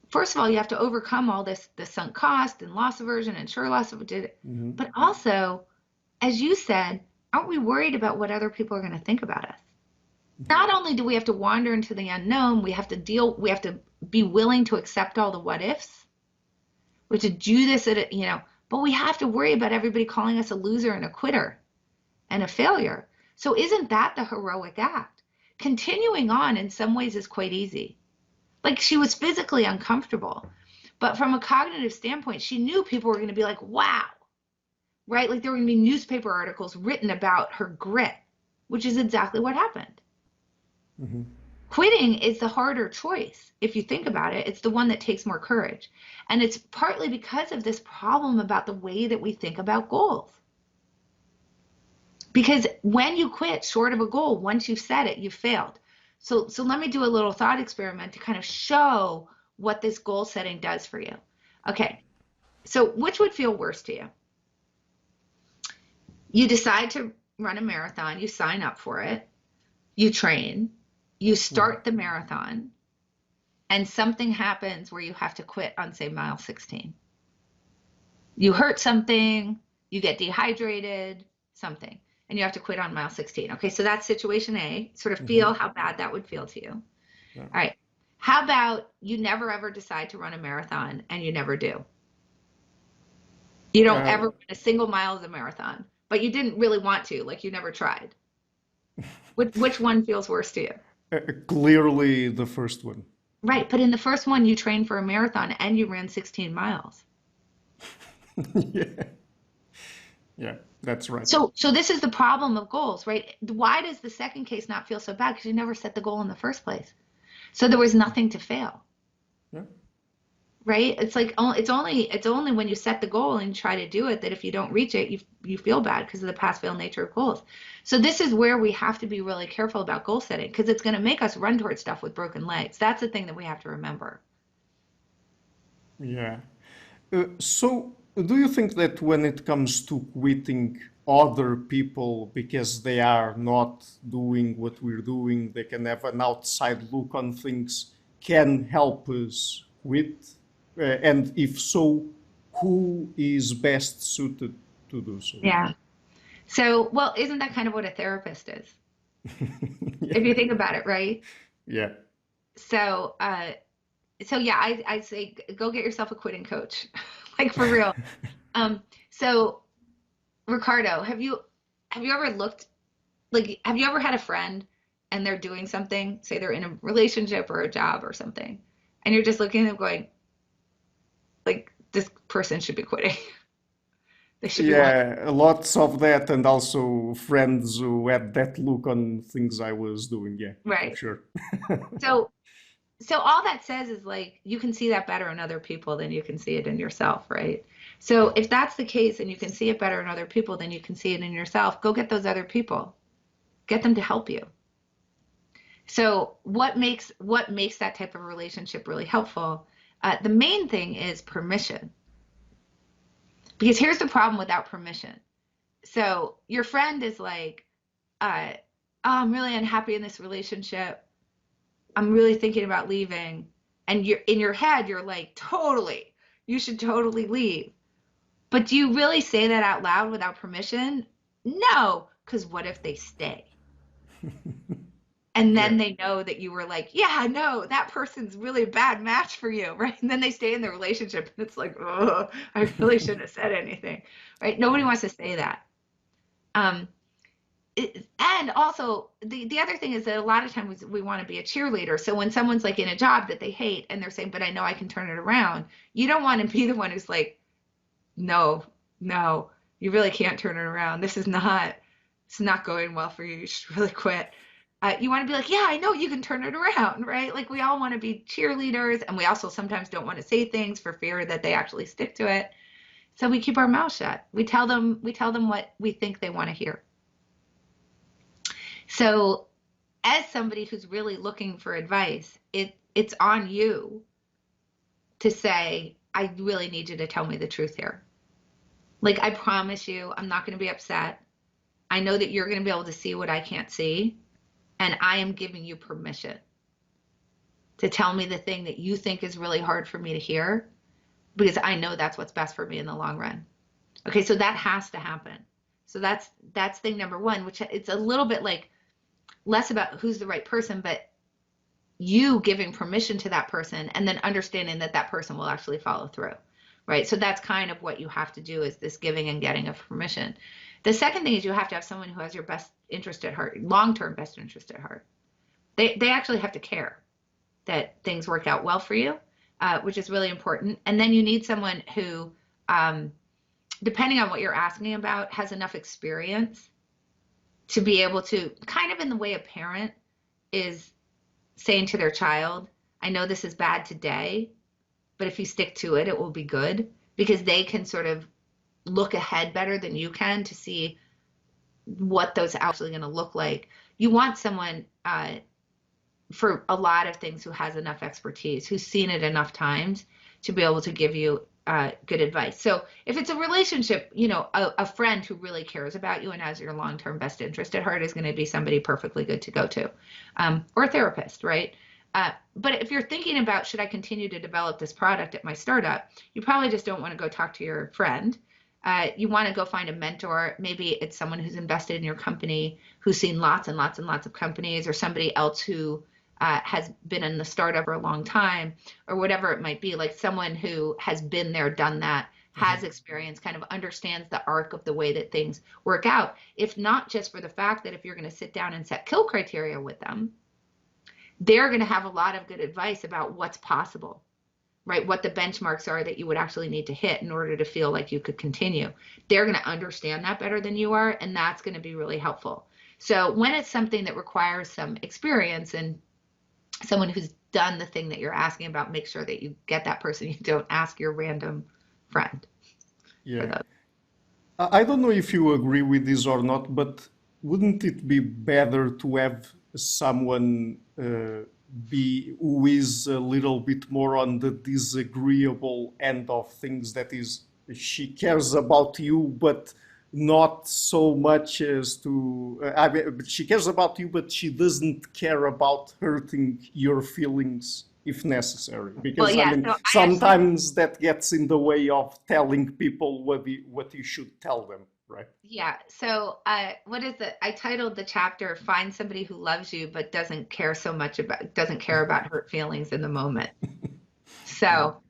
first of all, you have to overcome all the sunk cost and loss aversion and sure loss of it. But also, as you said, aren't we worried about what other people are going to think about us? Not only do we have to wander into the unknown, we have to be willing to accept all the what ifs, we have to do this but we have to worry about everybody calling us a loser and a quitter and a failure. So isn't that the heroic act? Continuing on in some ways is quite easy. Like she was physically uncomfortable, But from a cognitive standpoint, she knew people were going to be like, wow, right? Like there were going to be newspaper articles written about her grit, which is exactly what happened. Mm-hmm. Quitting is the harder choice. If you think about it, it's the one that takes more courage. And it's partly because of this problem about the way that we think about goals. Because when you quit short of a goal, once you've set it, you've failed. So let me do a little thought experiment to kind of show what this goal setting does for you. Okay, so which would feel worse to you? You decide to run a marathon, you sign up for it, you train, you start the marathon, and something happens where you have to quit on, say, mile 16. You hurt something, you get dehydrated, something, and you have to quit on mile 16. Okay, so that's situation A. Sort of feel how bad that would feel to you. Yeah. All right. How about you never ever decide to run a marathon and you never do? You don't ever run a single mile of the marathon, but you didn't really want to, like you never tried. Which one feels worse to you? Clearly the first one. Right, but in the first one, you trained for a marathon and you ran 16 miles. Yeah. Yeah, that's right. So this is the problem of goals, right? Why does the second case not feel so bad? Because you never set the goal in the first place. So there was nothing to fail. Yeah. Right? It's like it's only when you set the goal and try to do it that if you don't reach it, you feel bad because of the pass fail nature of goals. So this is where we have to be really careful about goal setting because it's going to make us run towards stuff with broken legs. That's the thing that we have to remember. Yeah. So do you think that when it comes to quitting other people because they are not doing what we're doing, they can have an outside look on things, can help us quit? And if so, who is best suited to do so? Yeah. So, well, isn't that kind of what a therapist is? If you Yeah. think about it, right? Yeah. So, yeah, I say go get yourself a quitting coach, like for real. So Ricardo, have you ever looked like have you ever had a friend and they're doing something, say they're in a relationship or a job or something, and you're just looking at them going, like this person should be quitting. They should be walking. Yeah, lots of that, and also friends who had that look on things I was doing. Yeah, for Right. sure. So all that says is like you can see that better in other people than you can see it in yourself, right? So if that's the case and you can see it better in other people than you can see it in yourself, go get those other people. Get them to help you. So what makes that type of relationship really helpful? The main thing is permission. Because here's the problem without permission. So your friend is like, oh, I'm really unhappy in this relationship. I'm really thinking about leaving. And you're in your head, you're like, totally, you should totally leave. But do you really say that out loud without permission? No, because what if they stay? And Yeah. then they know that you were like, yeah, no, that person's really a bad match for you, right? And then they stay in the relationship and it's like, oh, I really shouldn't have said anything, right? Nobody wants to say that. Um, and also the other thing is that a lot of times we want to be a cheerleader. So when someone's like in a job that they hate and they're saying, but I know I can turn it around, you don't want to be the one who's like, no, you really can't turn it around. It's not going well for you. You should really quit. You want to be like, yeah, I know you can turn it around, right? Like we all want to be cheerleaders, and we also sometimes don't want to say things for fear that they actually stick to it. So we keep our mouth shut. We tell them what we think they want to hear. So as somebody who's really looking for advice, it's on you to say, I really need you to tell me the truth here. Like, I promise you, I'm not going to be upset. I know that you're going to be able to see what I can't see. And I am giving you permission to tell me the thing that you think is really hard for me to hear, because I know that's what's best for me in the long run. Okay, so that has to happen. So that's thing number one, which it's a little bit like less about who's the right person, but you giving permission to that person and then understanding that that person will actually follow through, right? So that's kind of what you have to do, is this giving and getting of permission. The second thing is you have to have someone who has your best interest at heart, long-term best interest at heart. They actually have to care that things work out well for you. which is really important. And then you need someone who, depending on what you're asking about, has enough experience to be able to, kind of in the way a parent is saying to their child, I know this is bad today, but if you stick to it, it will be good, because they can sort of look ahead better than you can to see what those are actually going to look like. You want someone for a lot of things who has enough expertise, who's seen it enough times to be able to give you good advice. So if it's a relationship, you know, a friend who really cares about you and has your long-term best interest at heart is going to be somebody perfectly good to go to, or a therapist, right? But if you're thinking about, should I continue to develop this product at my startup, you probably just don't want to go talk to your friend. You want to go find a mentor. Maybe it's someone who's invested in your company, who's seen lots and lots and lots of companies, or somebody else who has been in the startup for a long time, or whatever it might be, like someone who has been there, done that, has experience, kind of understands the arc of the way that things work out. If not just for the fact that if you're going to sit down and set kill criteria with them, they're going to have a lot of good advice about what's possible, right? What the benchmarks are that you would actually need to hit in order to feel like you could continue. They're going to understand that better than you are, and that's going to be really helpful. So when it's something that requires some experience and someone who's done the thing that you're asking about, make sure that you get that person. You don't ask your random friend. Yeah. I don't know if you agree with this or not, but wouldn't it be better to have someone be who is a little bit more on the disagreeable end of things? That is, she cares about you, but not so much as to. I mean, she cares about you, but she doesn't care about hurting your feelings if necessary. Well, Because I yeah, mean, so I actually, sometimes that gets in the way of telling people what you should tell them, right? yeah. So what is it? I titled the chapter, Find Somebody Who Loves You But doesn't care about hurt feelings in the moment. Yeah. So,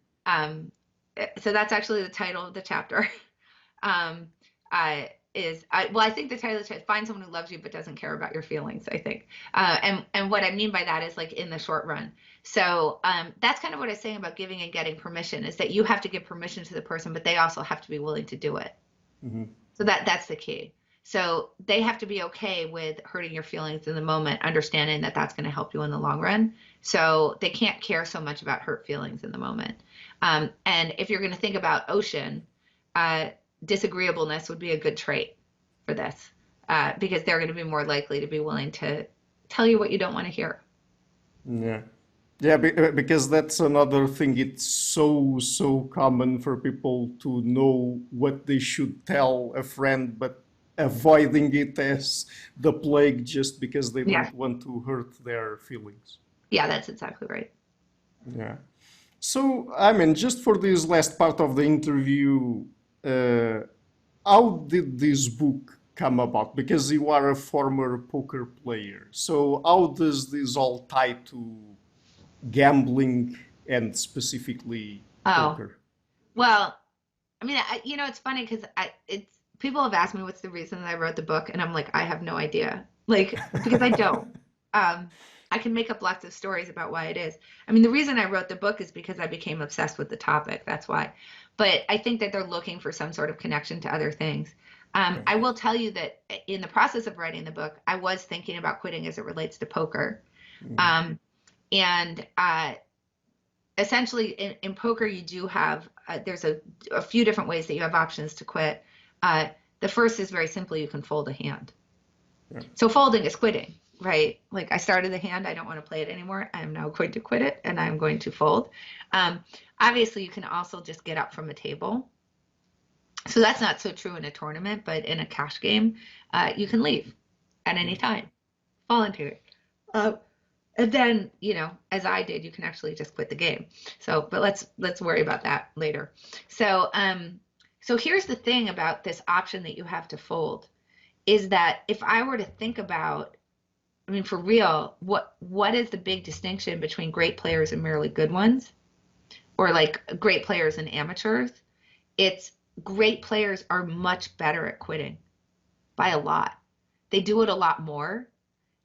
so that's actually the title of the chapter. Um, well, I think the title is Find Someone Who Loves You But Doesn't Care About Your Feelings, I think. And what I mean by that is like in the short run. So that's kind of what I was saying about giving and getting permission, is that you have to give permission to the person, but they also have to be willing to do it. Mm-hmm. So that's the key. So they have to be okay with hurting your feelings in the moment, understanding that that's going to help you in the long run. So they can't care so much about hurt feelings in the moment. And if you're going to think about Ocean, disagreeableness would be a good trait for this, because they're going to be more likely to be willing to tell you what you don't want to hear. Yeah. Yeah, because that's another thing. It's so common for people to know what they should tell a friend, but avoiding it as the plague just because they Yeah. don't want to hurt their feelings. Yeah, that's exactly right. Yeah. So, I mean, just for this last part of the interview, uh, how did this book come about? Because you are a former poker player. So, how does this all tie to gambling and specifically Oh, poker? well, I mean, it's funny because it's people have asked me what's the reason that I wrote the book, and I'm like, I have no idea. Like, because I don't. Um, I can make up lots of stories about why it is. I mean, the reason I wrote the book is because I became obsessed with the topic. That's why. But I think that they're looking for some sort of connection to other things. Okay. I will tell you that in the process of writing the book, I was thinking about quitting as it relates to poker. Mm, Um, and essentially in poker you do have there's a few different ways that you have options to quit. The first is very simply you can fold a hand. yeah. So folding is quitting, right? Like I started the hand, I don't want to play it anymore, I'm now going to quit it and I'm going to fold. Obviously you can also just get up from a table, so that's not so true in a tournament, but in a cash game you can leave at any time, voluntary. uh, And then, as I did, you can actually just quit the game. So, but let's worry about that later. So here's the thing about this option that you have to fold is that if I were to think about, I mean, for real, what is the big distinction between great players and merely good ones, or like great players and amateurs? It's great players are much better at quitting by a lot. They do it a lot more,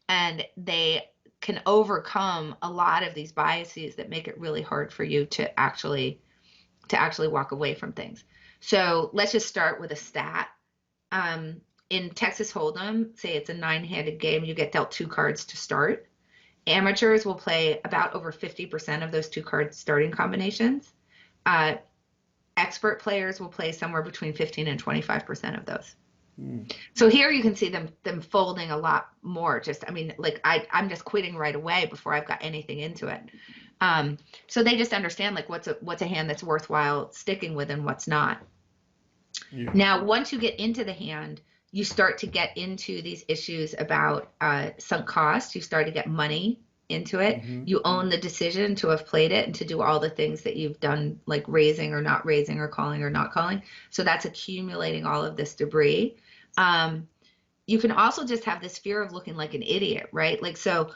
and they can overcome a lot of these biases that make it really hard for you to actually walk away from things. So let's just start with a stat. In Texas Hold'em, say it's a 9-handed game, you get dealt 2 cards to start. Amateurs will play about over 50% of those 2 card starting combinations. Expert players will play somewhere between 15 and 25% of those. So here you can see them folding a lot more. I'm just quitting right away before I've got anything into it. So they just understand like what's a hand that's worthwhile sticking with and what's not. Yeah. Now, once you get into the hand, you start to get into these issues about sunk cost. You start to get money into it. Mm-hmm. You own the decision to have played it and to do all the things that you've done, like raising or not raising or calling or not calling. So that's accumulating all of this debris. You can also just have this fear of looking like an idiot, right? Like, so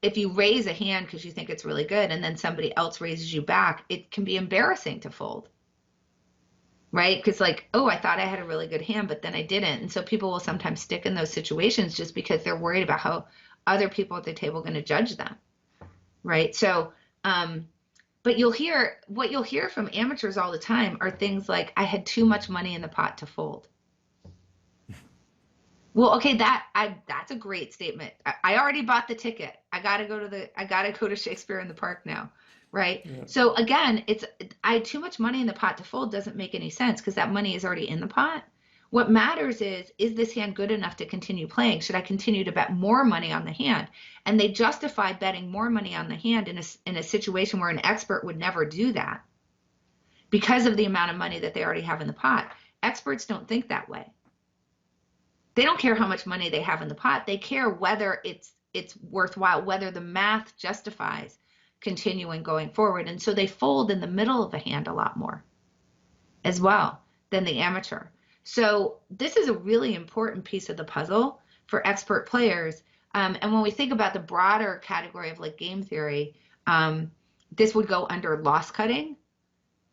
if you raise a hand because you think it's really good and then somebody else raises you back, it can be embarrassing to fold. Right? Because like, oh, I thought I had a really good hand, but then I didn't. And so people will sometimes stick in those situations just because they're worried about how other people at the table are going to judge them. Right? So, but what you'll hear from amateurs all the time are things like, I had too much money in the pot to fold. Well, okay, that's a great statement. I already bought the ticket. I gotta go to Shakespeare in the Park now. Right. Yeah. So again, I had too much money in the pot to fold doesn't make any sense because that money is already in the pot. What matters is this hand good enough to continue playing? Should I continue to bet more money on the hand? And they justify betting more money on the hand in a situation where an expert would never do that because of the amount of money that they already have in the pot. Experts don't think that way. They don't care how much money they have in the pot. They care whether it's worthwhile, whether the math justifies continuing going forward. And so they fold in the middle of a hand a lot more as well than the amateur. So this is a really important piece of the puzzle for expert players. And when we think about the broader category of like game theory, this would go under loss cutting,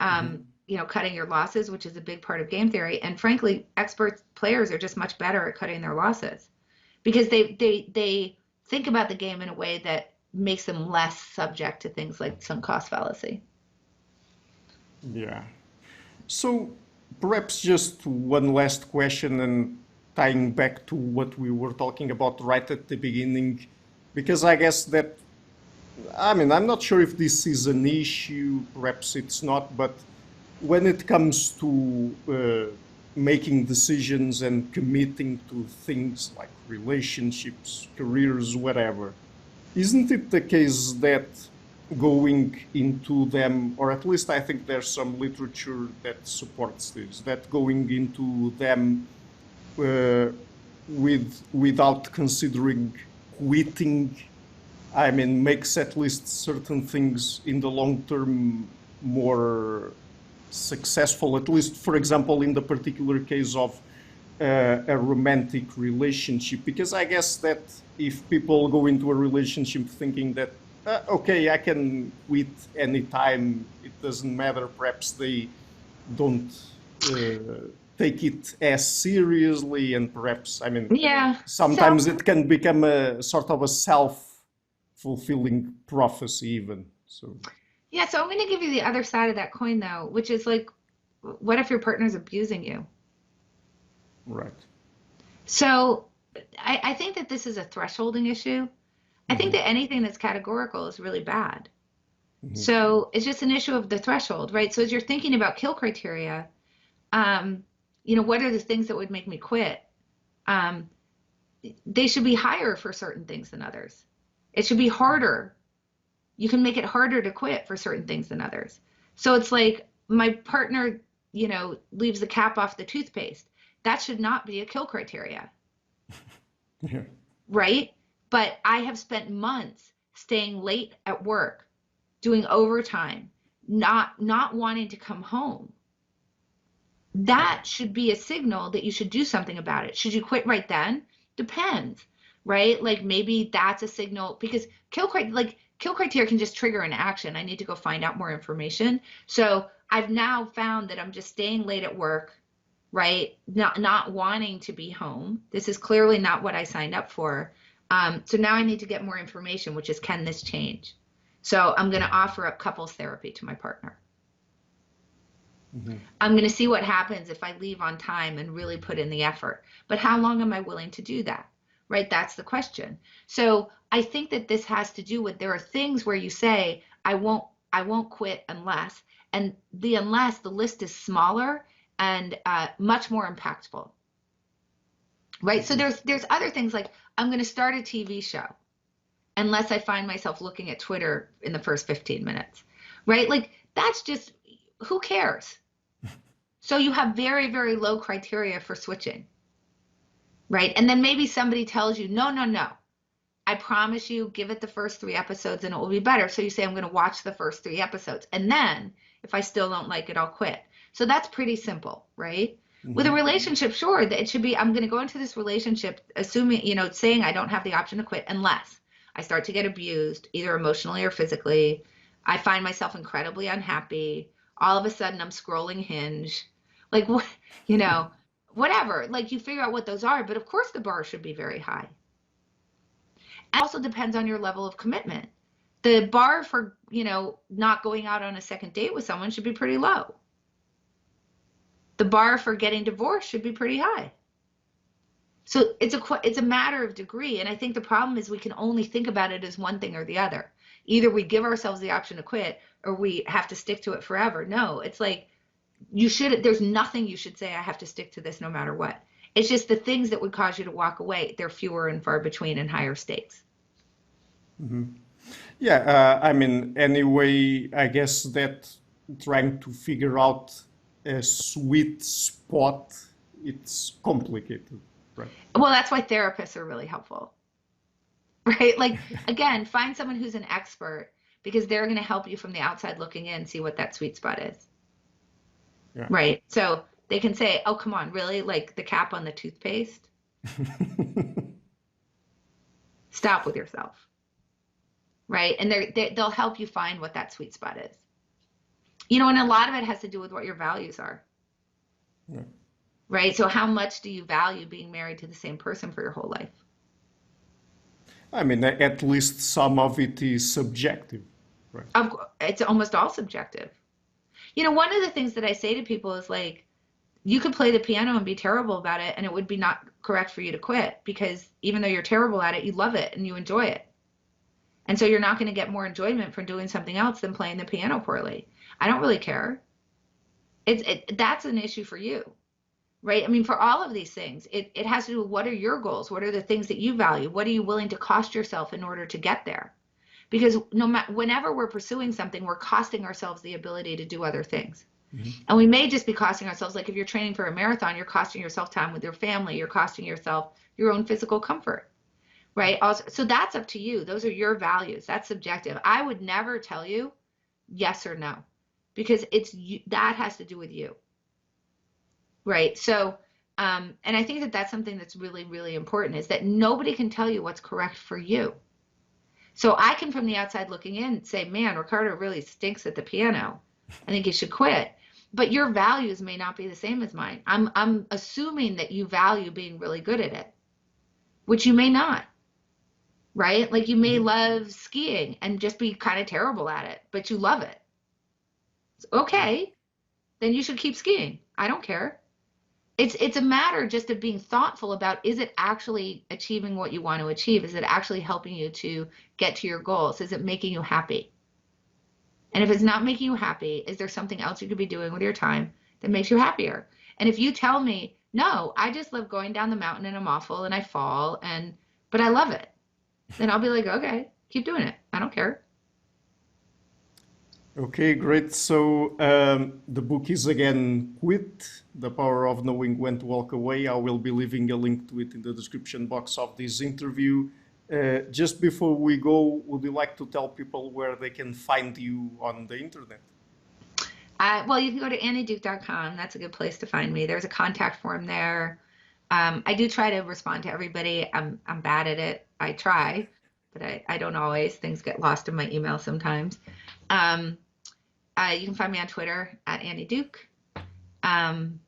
cutting your losses, which is a big part of game theory. And frankly, expert players are just much better at cutting their losses because they think about the game in a way that makes them less subject to things like sunk cost fallacy. Yeah. So perhaps just one last question and tying back to what we were talking about right at the beginning, because I guess that, I'm not sure if this is an issue, perhaps it's not, but when it comes to making decisions and committing to things like relationships, careers, whatever, isn't it the case that going into them, or at least I think there's some literature that supports this, that going into them without considering quitting, makes at least certain things in the long term more successful, at least, for example, in the particular case of a romantic relationship? Because I guess that if people go into a relationship thinking that, okay, I can quit anytime, it doesn't matter, perhaps they don't take it as seriously, and perhaps, sometimes it can become a sort of a self-fulfilling prophecy even. So yeah, so I'm going to give you the other side of that coin though, which is like, what if your partner's abusing you? Right. So I think that this is a thresholding issue. I think that anything that's categorical is really bad. So it's just an issue of the threshold, right? So as you're thinking about kill criteria, what are the things that would make me quit? They should be higher for certain things than others. It should be harder. You can make it harder to quit for certain things than others. So it's like my partner, leaves the cap off the toothpaste. That should not be a kill criteria. Yeah. Right? But I have spent months staying late at work, doing overtime, not wanting to come home. That should be a signal that you should do something about it. Should you quit right then? Depends, right? Like maybe that's a signal, because kill criteria can just trigger an action. I need to go find out more information. So I've now found that I'm just staying late at work, right? Not wanting to be home. This is clearly not what I signed up for. So now I need to get more information, which is, can this change? So I'm going to offer up couples therapy to my partner. Mm-hmm. I'm going to see what happens if I leave on time and really put in the effort. But how long am I willing to do that? Right? That's the question. So I think that this has to do with, there are things where you say, I won't quit unless, and the list is smaller and much more impactful. Right? So there's other things like, I'm going to start a TV show unless I find myself looking at Twitter in the first 15 minutes. Right? Like, that's just, who cares? So you have very, very low criteria for switching, right? And then maybe somebody tells you, no, no, no, I promise you, give it the first 3 episodes and it will be better. So you say, I'm going to watch the first 3 episodes. And then if I still don't like it, I'll quit. So that's pretty simple, right? Mm-hmm. With a relationship, sure, it should be, I'm going to go into this relationship assuming, saying I don't have the option to quit unless I start to get abused, either emotionally or physically. I find myself incredibly unhappy. All of a sudden I'm scrolling Hinge. Like, what, whatever, like, you figure out what those are, but of course the bar should be very high. It also depends on your level of commitment. The bar for, not going out on a second date with someone should be pretty low. The bar for getting divorced should be pretty high. So it's a matter of degree. And I think the problem is we can only think about it as one thing or the other. Either we give ourselves the option to quit or we have to stick to it forever. No, it's like, there's nothing you should say, I have to stick to this no matter what. It's just the things that would cause you to walk away, they're fewer and far between in higher stakes. Mm-hmm. Yeah, anyway, I guess that trying to figure out a sweet spot, it's complicated, right? Well, that's why therapists are really helpful, right? Like, again, find someone who's an expert because they're going to help you from the outside looking in, see what that sweet spot is. Yeah. Right. So they can say, oh, come on, really? Like the cap on the toothpaste? Stop with yourself. Right. And they'll help you find what that sweet spot is. And a lot of it has to do with what your values are. Yeah. Right. So how much do you value being married to the same person for your whole life? At least some of it is subjective. Right. It's almost all subjective. One of the things that I say to people is like, you could play the piano and be terrible about it, and it would be not correct for you to quit because even though you're terrible at it, you love it and you enjoy it. And so you're not going to get more enjoyment from doing something else than playing the piano poorly. I don't really care. That's an issue for you, right? For all of these things, it has to do with what are your goals? What are the things that you value? What are you willing to cost yourself in order to get there? Because whenever we're pursuing something, we're costing ourselves the ability to do other things. Mm-hmm. And we may just be costing ourselves, like if you're training for a marathon, you're costing yourself time with your family, you're costing yourself your own physical comfort, right? Also, so that's up to you. Those are your values. That's subjective. I would never tell you yes or no, because that has to do with you, right? So, and I think that that's something that's really, really important, is that nobody can tell you what's correct for you. So I can, from the outside looking in, say, man, Ricardo really stinks at the piano. I think he should quit. But your values may not be the same as mine. I'm assuming that you value being really good at it, which you may not, right? Like you may love skiing and just be kind of terrible at it, but you love it. Okay, then you should keep skiing. I don't care. It's a matter just of being thoughtful about, is it actually achieving what you want to achieve? Is it actually helping you to get to your goals? Is it making you happy? And if it's not making you happy, is there something else you could be doing with your time that makes you happier? And if you tell me, no, I just love going down the mountain and I'm awful and I fall, but I love it, then I'll be like, okay, keep doing it. I don't care. Okay, great. So the book is again Quit, The Power of Knowing When to Walk Away. I will be leaving a link to it in the description box of this interview. Just before we go, would you like to tell people where they can find you on the internet? Well, you can go to annieduke.com. That's a good place to find me. There's a contact form there. I do try to respond to everybody. I'm bad at it. I try, but I don't always. Things get lost in my email sometimes. You can find me on Twitter at Annie Duke, and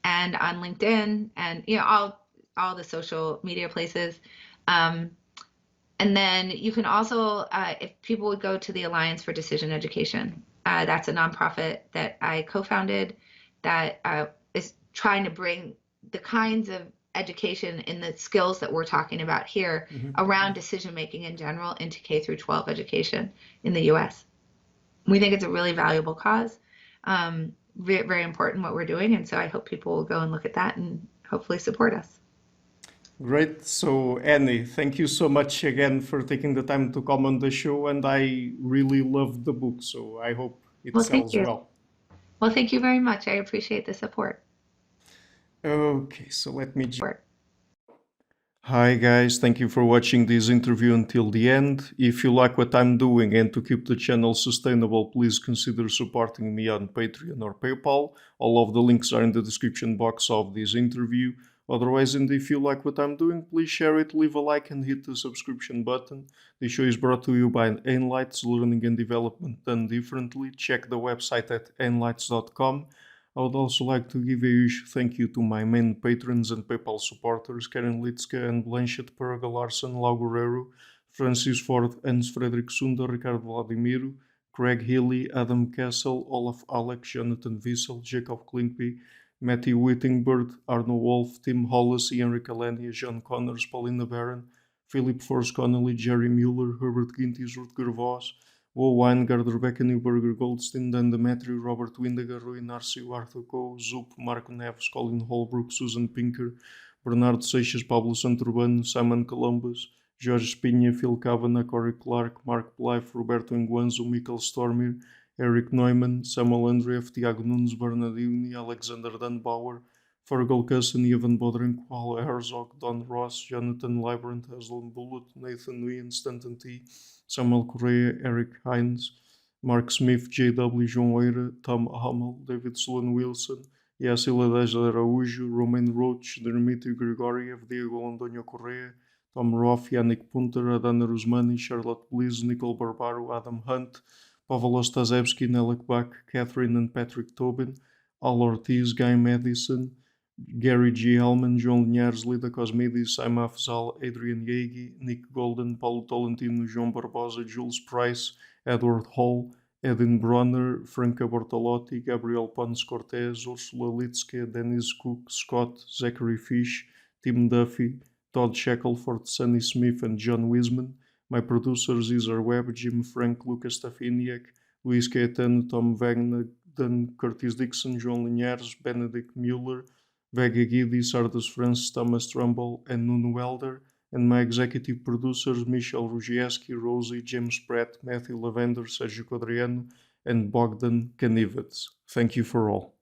on LinkedIn, and all the social media places. Um, and then you can also, if people would go to the Alliance for Decision Education, that's a nonprofit that I co-founded that is trying to bring the kinds of education and the skills that we're talking about here around decision making in general into K through 12 education in the US. We think it's a really valuable cause, very, very important what we're doing. And so I hope people will go and look at that and hopefully support us. Great. So, Annie, thank you so much again for taking the time to come on the show. And I really loved the book, so I hope it Well, thank sells you. well. Well, thank you very much. I appreciate the support. Okay, so let me. Hi guys, thank you for watching this interview until the end. If you like what I'm doing and to keep the channel sustainable, please consider supporting me on Patreon or PayPal. All of the links are in the description box of this interview. Otherwise, and if you like what I'm doing, please share it, leave a like and hit the subscription button. This show is brought to you by Enlights, Learning and Development Done Differently. Check the website at enlights.com. I would also like to give a huge thank you to my main patrons and PayPal supporters, Karen Litska and Blanchett Perga Larson, Lau Guerrero, Francis Ford, Hans Frederick Sunder, Ricardo Vladimiro, Craig Healy, Adam Castle, Olaf Alex, Jonathan Wiesel, Jacob Klinkby, Matthew Whittingbird, Arno Wolf, Tim Hollis, Henry Kalenia, John Connors, Paulina Barron, Philip Force Connolly, Jerry Mueller, Herbert Gintis, Rutger Voss, Wo Weingard, Rebecca Newberger, Goldstein, Dan Demetrio, Robert Windiger, Rui Narcio, Arthur Coe, Zup, Marco Neves, Colin Holbrook, Susan Pinker, Bernardo Seixas, Pablo Santurbano, Simon Columbus, Jorge Espinha, Phil Kavanagh, Corey Clark, Mark Blythe, Roberto Enguanzo, Michael Stormir, Eric Neumann, Samuel Andreev, Tiago Nunes, Bernardini, Alexander Dunbauer, Fergal Cusson, Ivan Bodrenko, Paul Herzog, Don Ross, Jonathan Librant, Haslem Bullet, Nathan Nguyen, Stanton T., Samuel Correa, Eric Hines, Mark Smith, J.W. João Eira, Tom Hummel, David Sloan Wilson, Yacila Deja Araújo, Romain Roach, Dmitry Grigoriev, Diego Antonio Correa, Tom Roth, Yannick Punter, Adana Rusmani, Charlotte Bliss, Nicole Barbaro, Adam Hunt, Pavel Ostazewski, Nelek Bach, Catherine and Patrick Tobin, Al Ortiz, Guy Madison, Gary G. Hellman, João Linhares, Lida Cosmides, Saima Afzal, Adrian Yegi, Nick Golden, Paulo Tolentino, João Barbosa, Jules Price, Edward Hall, Edin Bronner, Franca Bortolotti, Gabriel Pons Cortez, Ursula Litzke, Dennis Cook, Scott, Zachary Fish, Tim Duffy, Todd Shackelford, Sunny Smith, and John Wiseman. My producers Cesar Webb, Jim Frank, Lucas Stafiniak, Luis Caetano, Tom Wagner, Curtis Dixon, João Linhares, Benedict Mueller, Vega Guidi, Sardus Francis, Thomas Trumbull, and Nuno Welder, and my executive producers Michel Rugieski, Rosie, James Pratt, Matthew Lavender, Sergio Codriano, and Bogdan Kanivets. Thank you for all.